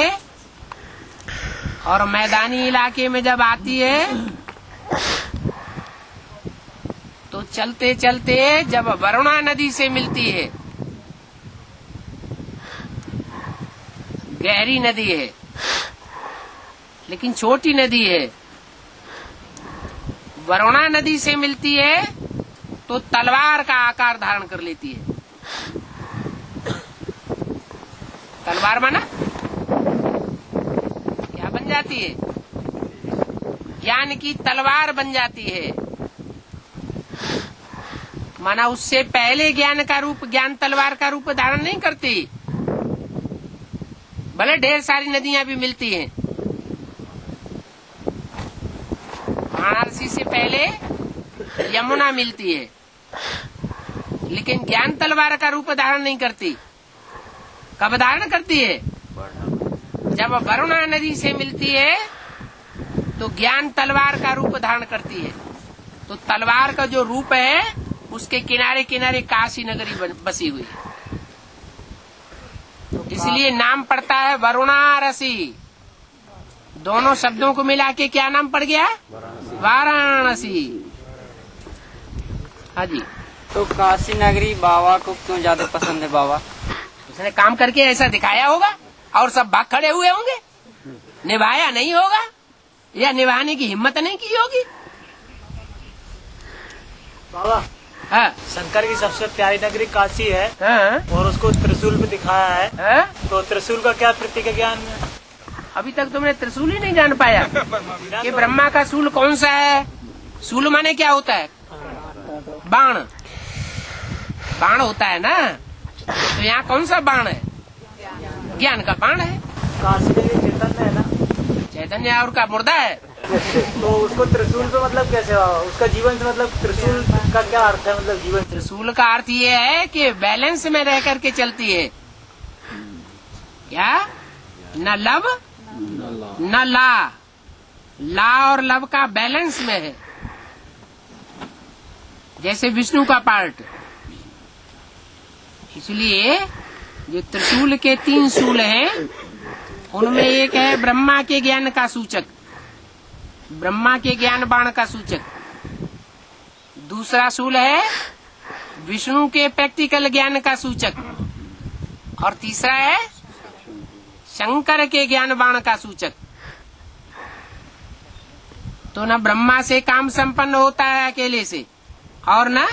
और मैदानी इलाके में जब आती है तो चलते चलते जब वरुणा नदी से मिलती है, गहरी नदी है लेकिन छोटी नदी है, वरुणा नदी से मिलती है तो तलवार का आकार धारण कर लेती है। तलवार माना क्या बन जाती है? ज्ञान की तलवार बन जाती है। माना उससे पहले ज्ञान तलवार का रूप धारण नहीं करती। भले ढेर सारी नदियां भी मिलती हैं, वाराणसी से पहले यमुना मिलती है, लेकिन ज्ञान तलवार का रूप धारण नहीं करती। कब धारण करती है? जब वरुणा नदी से मिलती है तो ज्ञान तलवार का रूप धारण करती है। तो तलवार का जो रूप है उसके किनारे किनारे काशी नगरी बसी हुई है, इसलिए नाम पड़ता है वरुणारसी। दोनों शब्दों को मिला के क्या नाम पड़ गया? वाराणसी। हाँ जी। तो काशी नगरी बाबा को क्यों ज्यादा पसंद है बाबा? उसने काम करके ऐसा दिखाया होगा और सब भाग खड़े हुए होंगे, निभाया नहीं होगा या निभाने की हिम्मत नहीं की होगी। बाबा हाँ, शंकर की सबसे प्यारी नगरी काशी है। हाँ, और उसको त्रिशूल पे दिखाया है। हाँ? तो त्रिशूल का क्या प्रतीक है ज्ञान में? अभी तक तुमने त्रिशूल ही नहीं जान पाया कि ब्रह्मा का शूल कौन सा है। शूल माने क्या होता है? बाण, बाण होता है ना। तो यहाँ कौन सा बाण है? ज्ञान का बाण है। काशी नगरी चैतन्य है ना? चैतन्य और का मुर्दा है। तो उसको त्रिशूल पे मतलब कैसे हुआ? उसका जीवन से मतलब त्रिशूल का क्या अर्थ है? मतलब जीवन त्रिशूल का अर्थ ये है कि बैलेंस में रह करके चलती है। क्या? न लव न ला, ला और लव का बैलेंस में है। जैसे विष्णु का पार्ट। इसलिए जो त्रिशूल के 3 शूल हैं, उनमें एक है ब्रह्मा के ज्ञान का सूचक, ब्रह्मा के ज्ञान बाण का सूचक। दूसरा शूल है विष्णु के प्रैक्टिकल ज्ञान का सूचक, और तीसरा है शंकर के ज्ञान बाण का सूचक। तो न ब्रह्मा से काम संपन्न होता है अकेले से, और न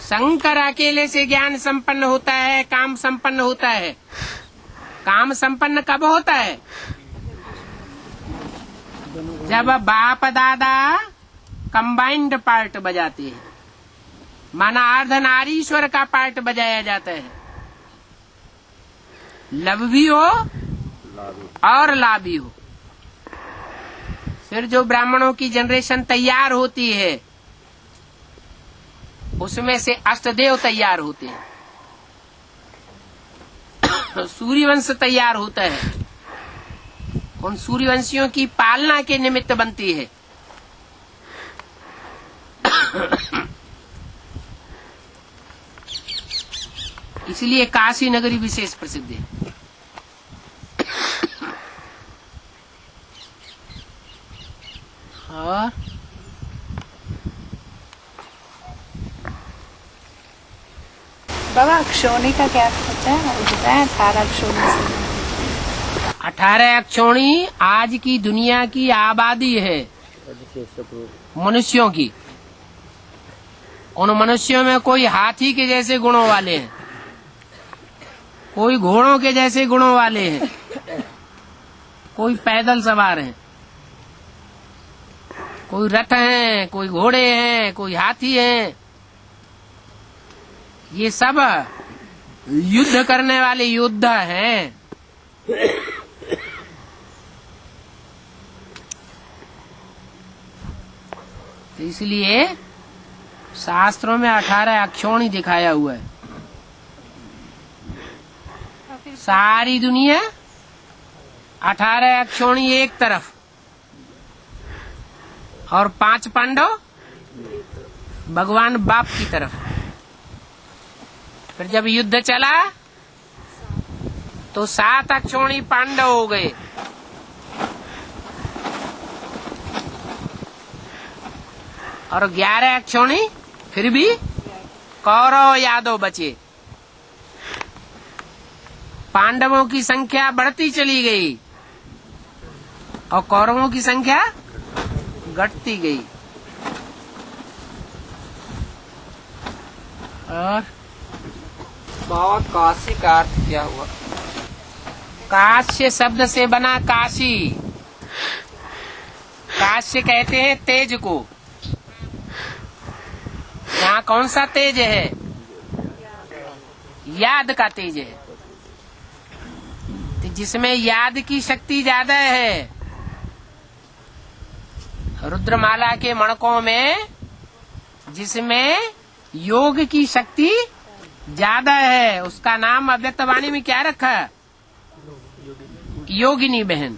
शंकर अकेले से ज्ञान संपन्न होता है, काम संपन्न होता है। काम संपन्न कब होता है? जब बाप दादा कंबाइंड पार्ट बजाते हैं, माना अर्धनारीश्वर का पार्ट बजाया जाता है। लव भी हो और लाभ भी हो। फिर जो ब्राह्मणों की जनरेशन तैयार होती है, उसमें से अष्टदेव तैयार होते हैं, सूर्यवंश तैयार होता है। उन सूर्यवंशियों की पालना के निमित्त बनती है। इसलिए काशी नगरी विशेष प्रसिद्ध है। और बाबा अक्षोणी का क्या होता है? बताएं 18 अक्षोणी से। 18 अक्षोणी आज की दुनिया की आबादी है मनुष्यों की। उन मनुष्यों में कोई हाथी के जैसे गुणों वाले हैं, कोई घोड़ों के जैसे गुणों वाले हैं, कोई पैदल सवार हैं, कोई रथ हैं, कोई घोड़े हैं, कोई हाथी हैं। ये सब युद्ध करने वाले योद्धा हैं। तो इसलिए शास्त्रों में 18 अक्षोणी दिखाया हुआ है। सारी दुनिया 18 अक्षोणी एक तरफ, और 5 पांडव भगवान बाप की तरफ। फिर जब युद्ध चला तो 7 अक्षोणी पांडव हो गए, और 11 अक्षोणी फिर भी कौरव यादव बचे। पांडवों की संख्या बढ़ती चली गई और कौरवों की संख्या घटती गई। और बाबा काशी का अर्थ क्या हुआ? काश्य शब्द से बना काशी। काश्य कहते हैं तेज को। यहाँ कौन सा तेज है? याद का तेज है। तो जिसमें याद की शक्ति ज्यादा है, रुद्रमाला के मणकों में जिसमें योग की शक्ति ज्यादा है, उसका नाम अव्यक्त वाणी में क्या रखा? योगिनी बहन।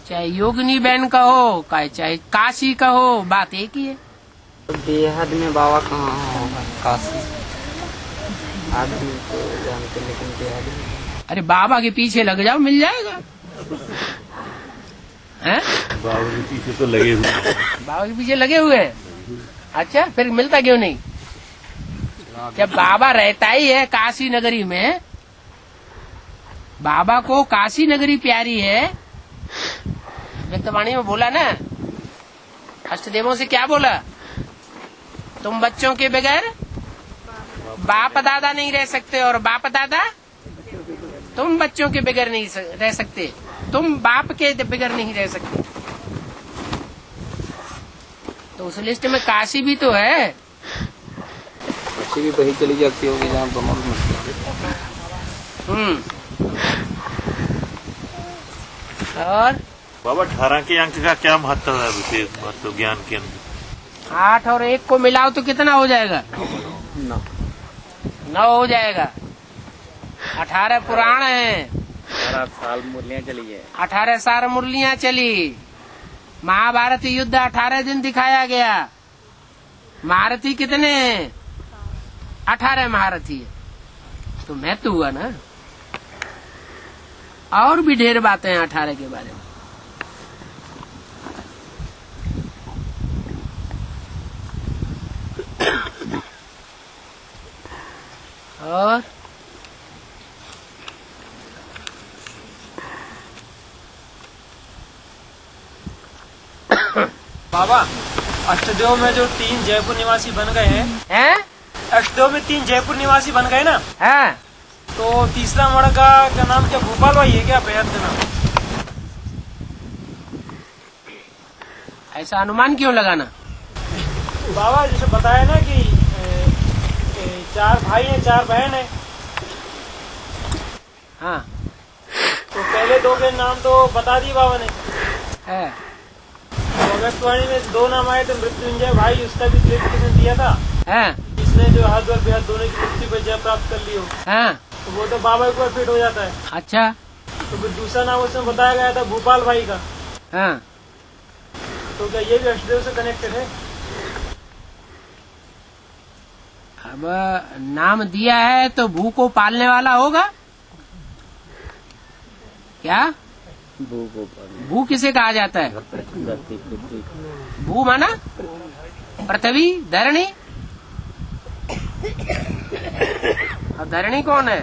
चाहे योगिनी बहन कहो, चाहे काशी कहो, बात एक ही है। बेहद में बाबा कहाँ होगा? काशी आदमी को जानते, लेकिन बेहद में। अरे बाबा के पीछे लग जाओ, मिल जाएगा। हैं? बाबा के पीछे तो लगे हुए। बाबा के पीछे लगे हुए हैं। अच्छा, फिर मिलता क्यों नहीं? जब बाबा रहता ही है काशी नगरी में, बाबा को काशी नगरी प्यारी है। व्यक्तवाणी में बोला ना, अष्टदेवों से क्या बोला? तुम बच्चों के बगैर बाप दादा नहीं रह सकते, और बाप दादा तुम बच्चों के बगैर नहीं रह सकते, तुम बाप के बगैर नहीं रह सकते। तो उस लिस्ट में काशी भी तो है। काशी भी वही चली जाती होगी जहाँ दोनों और बाबा 18 के अंक का क्या महत्व है? विशेष महत्व ज्ञान के अंदर 8 और 1 को मिलाओ तो कितना हो जाएगा? 9 हो जाएगा। 18 पुराण है, 18 साल मुरलियाँ चली है। 18 साल मुरलियाँ चली। महाभारत युद्ध 18 दिन दिखाया गया। महारथी कितने हैं? 18 महारथी है। तो महत्व हुआ ना। और भी ढेर बातें हैं 18 के बारे में। और बाबा, अष्टदेव में जो 3 जयपुर निवासी बन गए हैं, अष्टदेव में 3 जयपुर निवासी बन गए ना, हाँ। तो तीसरा मण का नाम क्या भोपाल भाई है क्या, बेहद का नाम? ऐसा अनुमान क्यों लगाना? बाबा जैसे बताया ना कि 4 भाई हैं 4 बहन है, हाँ। तो पहले 2 के नाम तो बता दिए बाबा ने। है। तो व्यक्तवाणी में 2 नाम आए थे, मृत्युंजय भाई, उसका भी क्लेरिफिकेशन दिया था, हाँ। जिसने जो हाथ और बेहद दोनों की मृत्यु पर जय प्राप्त कर ली हो, हाँ। तो वो तो बाबा के ऊपर फिट हो जाता है। अच्छा। तो फिर दूसरा नाम उसमें बताया गया था भूपाल भाई का, हाँ। तो क्या ये भी अष्टदेव से कनेक्टेड है? अब नाम दिया है तो भू को पालने वाला होगा क्या? भू किसे कहा जाता है? भू माना पृथ्वी, धरणी। और धरणी कौन है?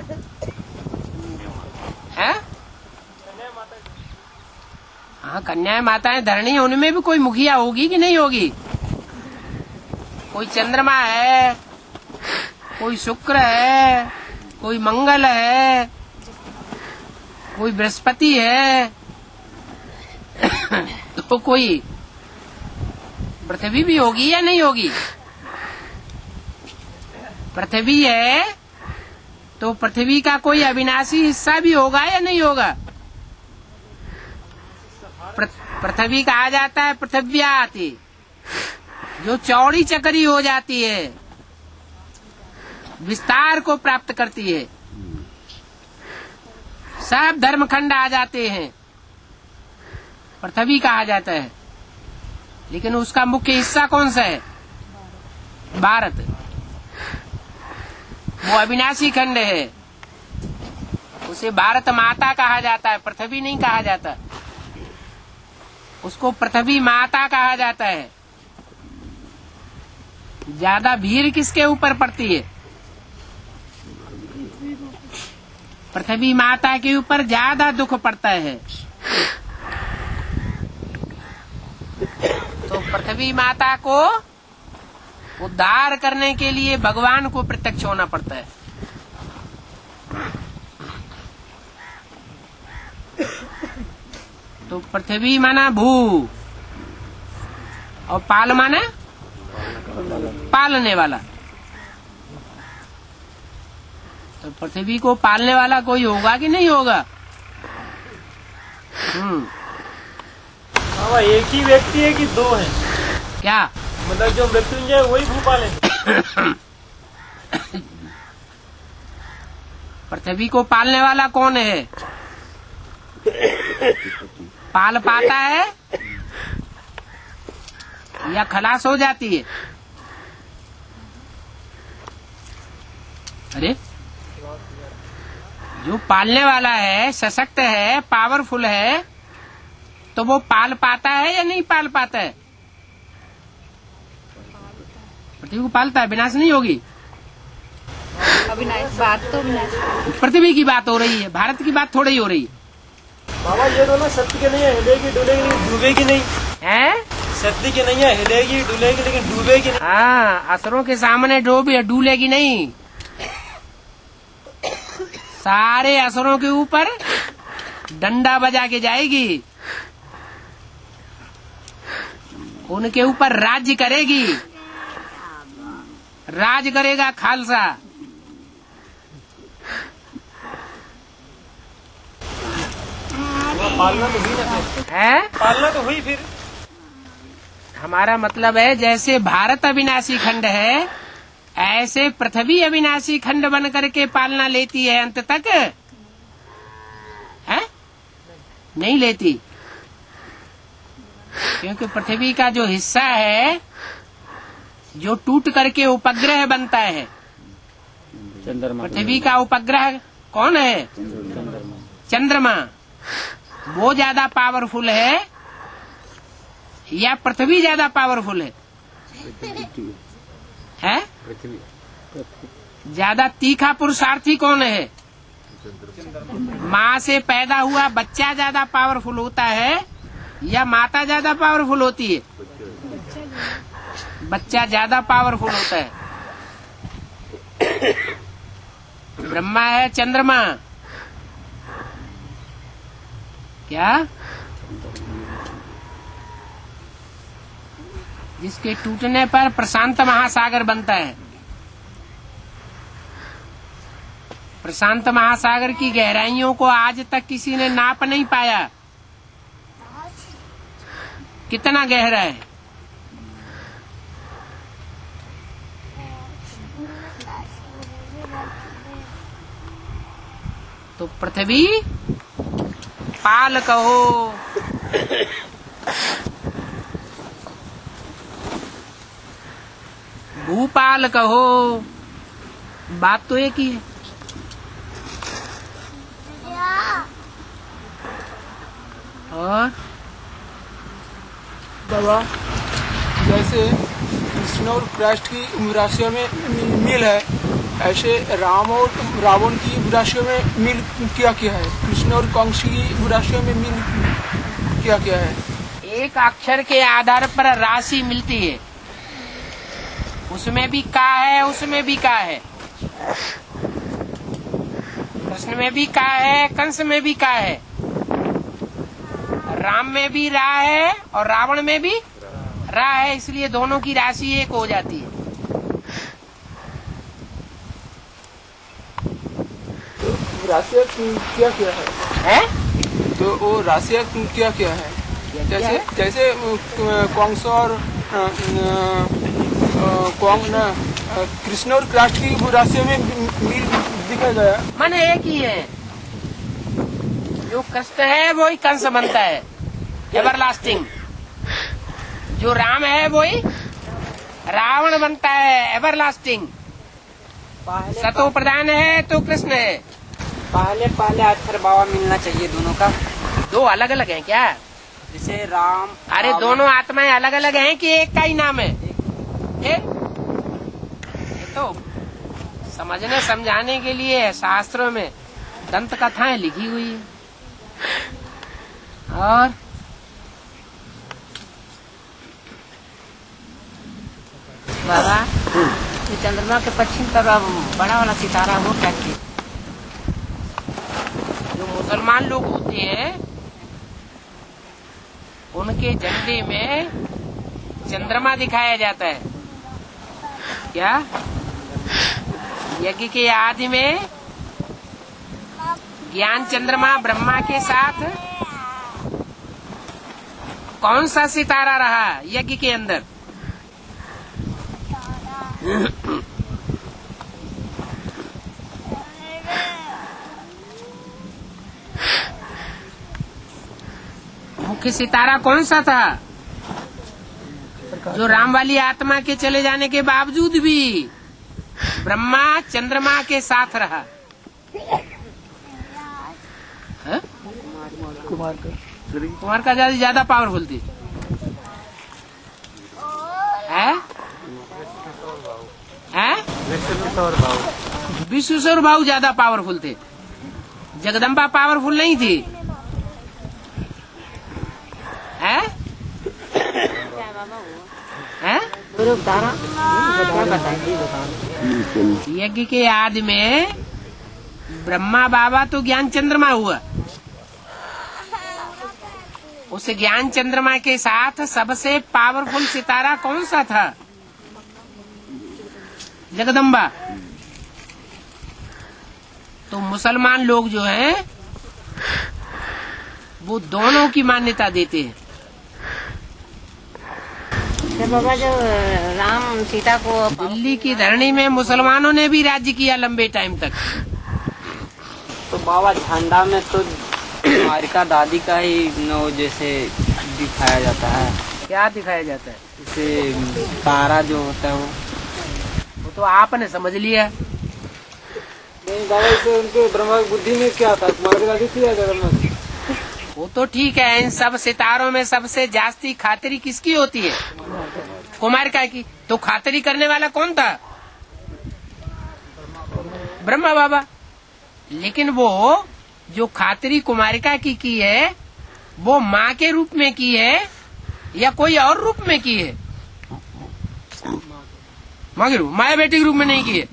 हाँ, कन्याएं माताएं धरणी, उनमें भी कोई मुखिया होगी कि नहीं होगी? कोई चंद्रमा है, कोई शुक्र है, कोई मंगल है, कोई बृहस्पति है, तो कोई पृथ्वी भी होगी या नहीं होगी? पृथ्वी है तो पृथ्वी का कोई अविनाशी हिस्सा भी होगा या नहीं होगा? पृथ्वी कहा जाता है पृथ्व्या आती, जो चौड़ी चकरी हो जाती है, विस्तार को प्राप्त करती है, सब धर्मखंड आ जाते हैं, पृथ्वी कहा जाता है। लेकिन उसका मुख्य हिस्सा कौन सा है? भारत। वो अविनाशी खंड है, उसे भारत माता कहा जाता है, पृथ्वी नहीं कहा जाता। उसको पृथ्वी माता कहा जाता है। ज्यादा भीड़ किसके ऊपर पड़ती है? पृथ्वी माता के ऊपर ज्यादा दुख पड़ता है। तो पृथ्वी माता को उद्धार करने के लिए भगवान को प्रत्यक्ष होना पड़ता है। तो पृथ्वी माना भू, और पाल माना पालने वाला। तो पृथ्वी को पालने वाला कोई होगा कि नहीं होगा? बाबा, एक ही व्यक्ति है कि 2 हैं? क्या मतलब जो मृत्युंजय वही भूपाल है? पृथ्वी को पालने वाला कौन है? पाल पाता है या खलास हो जाती है? अरे, जो पालने वाला है, सशक्त है, पावरफुल है, तो वो पाल पाता है या नहीं पाल पाता है? पृथ्वी को पालता है, विनाश नहीं होगी। अविनाश बात तो विनाश, पृथ्वी की बात हो रही है, भारत की बात थोड़ी हो रही है। बाबा, ये दोनों सत्य के नहीं है, हिलेगी डुलेगी नहीं, डूबेगी नहीं है। सत्य के नहीं है, हिलेगी डुलेगी लेकिन डूबेगी नहीं। हाँ, असुरों के सामने डूलेगी नहीं। सारे असुरों के ऊपर डंडा बजा के जाएगी, उनके ऊपर राज्य करेगी। राज करेगा खालसा। पालना तो हुई ना फिर? है, पालना तो हुई फिर। हमारा मतलब है जैसे भारत अविनाशी खंड है, ऐसे पृथ्वी अविनाशी खंड बन करके पालना लेती है अंत तक, है? नहीं लेती, क्योंकि पृथ्वी का जो हिस्सा है, जो टूट करके उपग्रह बनता है, पृथ्वी का उपग्रह कौन है? चंद्रमा वो ज्यादा पावरफुल है या पृथ्वी ज्यादा पावरफुल है? ज्यादा तीखा पुरुषार्थी कौन है? माँ से पैदा हुआ बच्चा ज्यादा पावरफुल होता है या माता ज्यादा पावरफुल होती है? बच्चा ज्यादा पावरफुल होता है। ब्रह्मा है चंद्रमा, क्या जिसके टूटने पर प्रशांत महासागर बनता है। प्रशांत महासागर की गहराइयों को आज तक किसी ने नाप नहीं पाया, कितना गहरा है। तो पृथ्वी पाल कहो, भूपाल कहो, बात तो एक ही है। और बाबा जैसे कृष्ण और क्राइस्ट की राशियों में मिल है, ऐसे राम और रावण की राशियों में मिल क्या क्या है? कृष्ण और कंस की राशियों में मिल क्या क्या है? एक अक्षर के आधार पर राशि मिलती है, उसमें भी का है, उसमें भी का है, कृष्ण में भी का है, कंस में भी का है, राम में भी रा है और रावण में भी रा है, इसलिए दोनों की राशि एक हो जाती है। राशियाँ क्या क्या है? तो वो राशियाँ क्या क्या है? जैसे जैसे कंस और कृष्ण और क्राइस्ट की राशियों में मिल दिखा गया। माने एक ही है, जो कृष्ण है वही कंस बनता है, एवरलास्टिंग। जो राम है वही रावण बनता है, एवरलास्टिंग। सतो प्रधान है तो कृष्ण है। पहले अक्षर बाबा मिलना चाहिए दोनों का। दो अलग अलग हैं क्या? जैसे राम, अरे दोनों आत्माएं अलग अलग हैं कि एक का ही नाम है? ये तो समझने समझाने के लिए शास्त्रों में दंत कथाएं लिखी हुई है। और बाबा ये चंद्रमा के पश्चिम का बड़ा वाला सितारा वो क्या चीज? जो मुसलमान लोग होते हैं उनके झंडे में चंद्रमा दिखाया जाता है। क्या? यज्ञ के आदि में ज्ञान चंद्रमा ब्रह्मा के साथ कौन सा सितारा रहा यज्ञ के अंदर? मुख्य सितारा कौन सा था जो राम वाली आत्मा के चले जाने के बावजूद भी ब्रह्मा चंद्रमा के साथ रहा? है? कुमार का ज्यादा पावरफुल थी। है? विश्वेश्वर भाऊ ज्यादा पावरफुल थे, जगदम्बा पावरफुल नहीं थी। है? है? यज्ञ के आदि में ब्रह्मा बाबा तो ज्ञान चंद्रमा हुआ, उस ज्ञान चंद्रमा के साथ सबसे पावरफुल सितारा कौन सा था? जगदम्बा। तो मुसलमान लोग जो हैं वो दोनों की मान्यता देते हैं। बाबा जो राम सीता को दिल्ली की धरणी में मुसलमानों ने भी राज्य किया लंबे टाइम तक। तो बाबा झंडा में तो द्वारिका दादी का ही नो जैसे दिखाया जाता है। क्या दिखाया जाता है? जैसे तारा जो होता है वो तो आपने समझ लिया। नहीं बाबा, इसे उनके ब्रह्मा की बुद्धि में क्या था, कुमार की दादी थी या जगन्नाथ? वो तो ठीक है, इन सब सितारों में सबसे जास्ती खातिरी किसकी होती है? कुमारिका की। तो खातिरी करने वाला कौन था? ब्रह्मा बाबा। लेकिन वो जो खातिरी कुमारिका की है, वो माँ के रूप में की है या कोई और रूप में की है? माँ के रूप, माया बेटी के रूप में नहीं की है?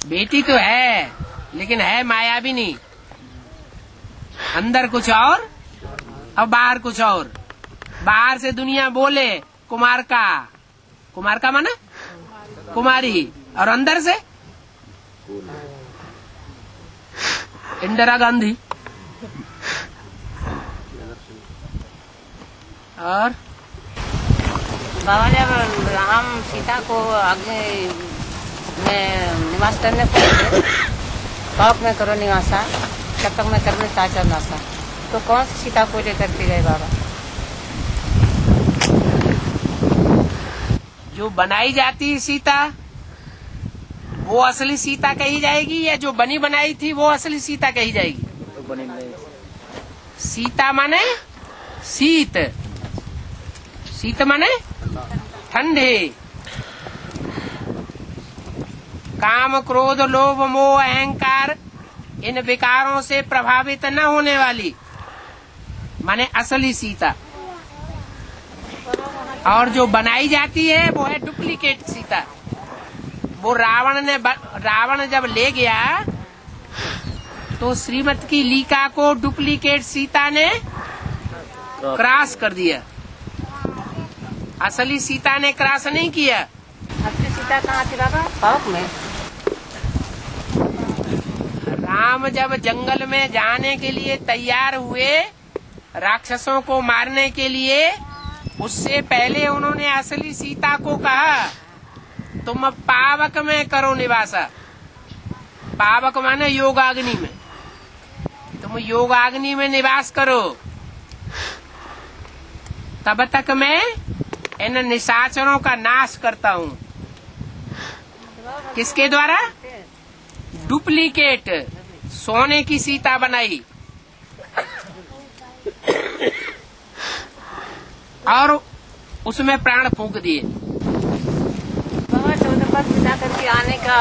बेटी तो है, लेकिन है माया भी नहीं। अंदर कुछ और और बाहर कुछ और। बाहर से दुनिया बोले कुमार का माना कुमारी, और अंदर से इंदिरा गांधी। और बाबा जब राम सीता को आगे में निवास करने पड़े, पाप में करो निवासा, तब तक मैं करने चाचा नासा, तो कौन सी सीता को लेकर के गए बाबा? जो बनाई जाती है सीता, वो असली सीता कही जाएगी, या जो बनी बनाई थी वो असली सीता कही जाएगी? तो बनी नहीं। सीता माने शीत, शीत माने ठंडे। काम क्रोध लोभ मोह अहंकार इन विकारों से प्रभावित न होने वाली माने असली सीता। और जो बनाई जाती है वो है डुप्लीकेट सीता। वो रावण जब ले गया तो श्रीमत की लीका को डुप्लीकेट सीता ने क्रॉस कर दिया, असली सीता ने क्रॉस नहीं किया। असली सीता कहाँ थी बाबा? पाप में। राम जब जंगल में जाने के लिए तैयार हुए राक्षसों को मारने के लिए, उससे पहले उन्होंने असली सीता को कहा तुम पावक में करो निवासा। पावक माने योगाग्नि में। तुम योगाग्नि में निवास करो, तब तक मैं इन निशाचरों का नाश करता हूँ। किसके द्वारा? डुप्लीकेट सोने की सीता बनाई और उसमें प्राण फूंक दिए। बाबा 14 पद बिता करके आने का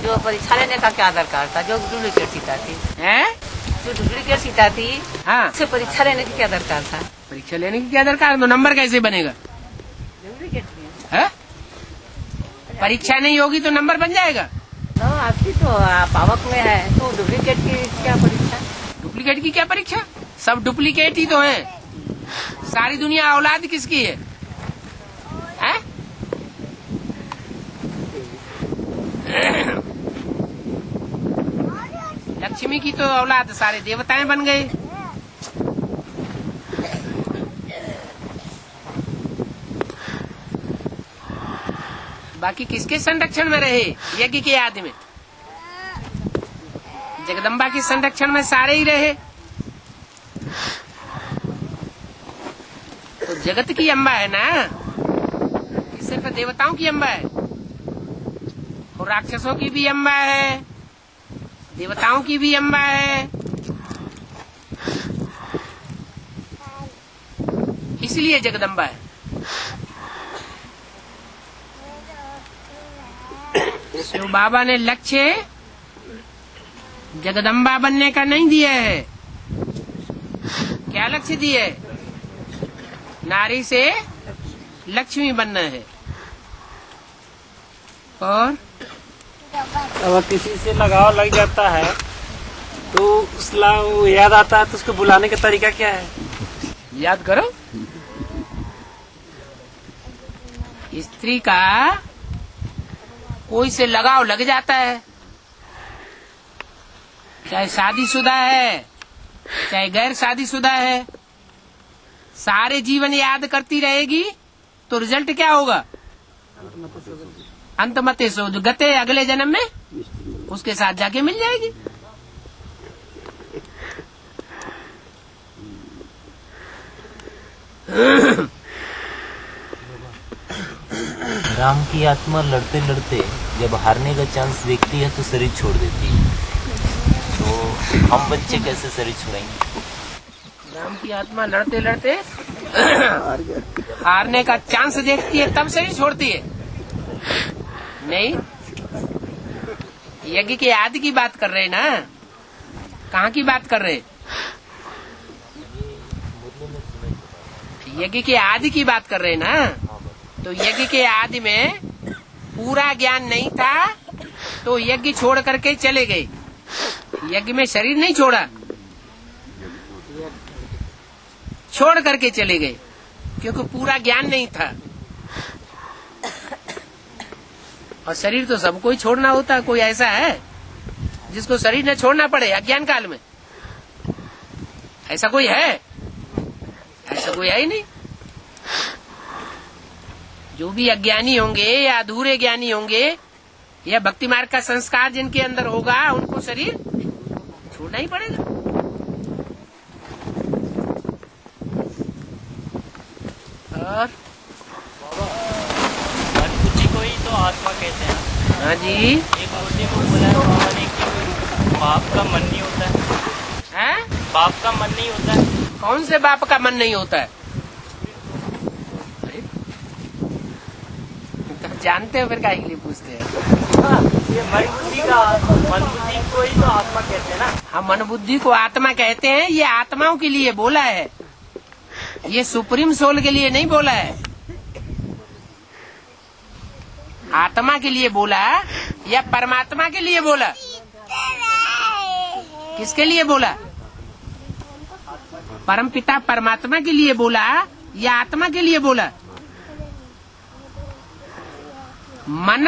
जो परीक्षा लेने का क्या दरकार था? जो डुप्लीकेट सीता थी हैं? जो डुप्लीकेट सीता थी, हाँ, उससे परीक्षा लेने की क्या दरकार था? परीक्षा लेने की क्या दरकार? तो नंबर कैसे बनेगा? डुप्लीकेट है? परीक्षा नहीं होगी तो नंबर बन जाएगा? आपकी तो पावक में है, तो डुप्लीकेट की क्या परीक्षा? डुप्लीकेट की क्या परीक्षा? सब डुप्लीकेट ही तो है। सारी दुनिया औलाद किसकी है? हैं? लक्ष्मी की तो औलाद सारे देवताएं बन गए। बाकी किसके संरक्षण में रहे? यज्ञ के आदि में। जगदम्बा के संरक्षण में सारे ही रहे। तो जगत की अम्बा है ना, कि सिर्फ देवताओं की अम्बा है? और राक्षसों की भी अम्बा है, देवताओं की भी अम्बा है। इसलिए जगदम्बा है। शिव बाबा ने लक्ष्य जगदम्बा बनने का नहीं दिया है। क्या लक्ष्य दिए? नारी से लक्ष्मी बनना है। और अगर किसी से लगाव लग जाता है तो वो याद आता है, तो उसको बुलाने का तरीका क्या है? याद करो, स्त्री का कोई से लगाव लग जाता है, चाहे शादीशुदा है चाहे गैर शादीशुदा है, सारे जीवन याद करती रहेगी तो रिजल्ट क्या होगा? अंतमते सो जो गते अगले जन्म में उसके साथ जाके मिल जाएगी। राम की आत्मा लड़ते लड़ते जब हारने का चांस देखती है तो शरीर छोड़ देती है। तो हम बच्चे कैसे शरीर छोड़ेंगे? राम की आत्मा लड़ते लड़ते हारने का चांस देखती है तब शरीर छोड़ती है। नहीं, यज्ञ के आदि की बात कर रहे हैं ना, कहाँ की बात कर रहे हैं? यज्ञ के आदि की बात कर रहे हैं ना। तो यज्ञ के आदि में पूरा ज्ञान नहीं था तो यज्ञ छोड़ करके चले गए। यज्ञ में शरीर नहीं छोड़ा, छोड़ करके चले गए क्योंकि पूरा ज्ञान नहीं था। और शरीर तो सबको ही छोड़ना होता है। कोई ऐसा है जिसको शरीर न छोड़ना पड़े अज्ञान काल में? ऐसा कोई है? ऐसा कोई है ही नहीं। जो भी अज्ञानी होंगे या अधूरे ज्ञानी होंगे या भक्ति मार्ग का संस्कार जिनके अंदर होगा उनको शरीर छोड़ना ही पड़ेगा। और बुद्धि को ही तो आत्मा कहते हैं। हाँ जी, एक बुद्धि को बोला है बाबा ने कि बाप का मन नहीं होता है। बाप का मन नहीं होता है। कौन से बाप का मन नहीं होता है? जानते हो फिर काहे के लिए पूछते हैं? ये मन बुद्धि को ही तो आत्मा कहते हैं ना। हाँ, मन बुद्धि को आत्मा कहते हैं। ये आत्माओं के लिए बोला है, ये सुप्रीम सोल के लिए नहीं बोला है। आत्मा के लिए बोला या परमात्मा के लिए बोला? किसके लिए बोला? परमपिता परमात्मा के लिए बोला या आत्मा के लिए बोला? मन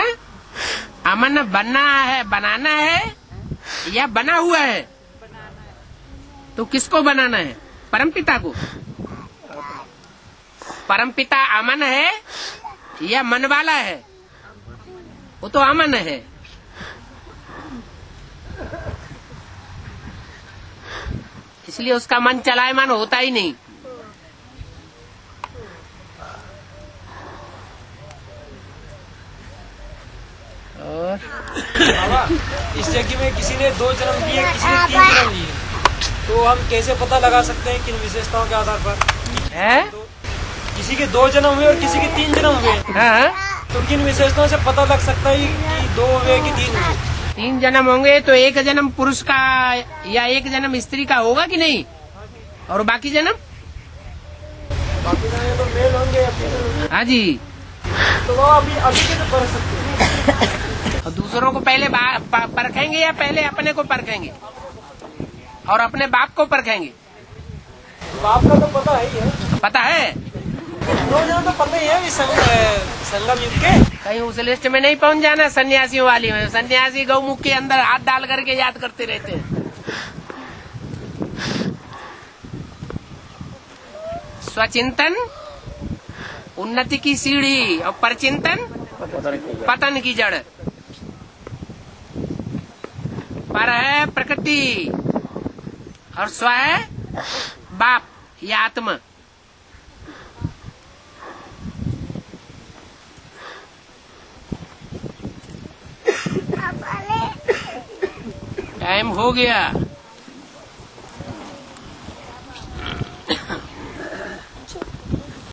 अमन बनना है, बनाना है या बना हुआ है? तो किसको बनाना है? परमपिता को। परमपिता अमन है या मन वाला है? वो तो अमन है। इसलिए उसका मन चलायमान होता ही नहीं। और इस यज्ञ में किसी ने 2 जन्म लिए, किसी ने 3 जन्म लिए, तो हम कैसे पता लगा सकते हैं किन विशेषताओं के आधार पर है? तो किसी के 2 जन्म हुए और किसी के 3 जन्म हुए, तो किन विशेषताओं से पता लग सकता है कि 2 हुए कि 3 हुए? 3 जन्म होंगे तो 1 जन्म पुरुष का या 1 जन्म स्त्री का होगा कि नहीं? और बाकी जन्म तो मेल होंगे या फीमेल? हाँ जी। तो वो अभी कैसे परख सकते हैं? और दूसरों को पहले परखेंगे या पहले अपने को परखेंगे और अपने बाप को परखेंगे? बाप का तो पता ही है। पता है? 2 जन्म तो पता ही है संगम युग के। कहीं उस लिस्ट में नहीं पहुंच जाना सन्यासियों वाली में। सन्यासी गौमुख के अंदर हाथ डाल करके याद करते रहते हैं। स्वचिंतन उन्नति की सीढ़ी और परचिंतन पतन की जड़। पर है प्रकृति और स्व है बाप या आत्मा। टाइम हो गया।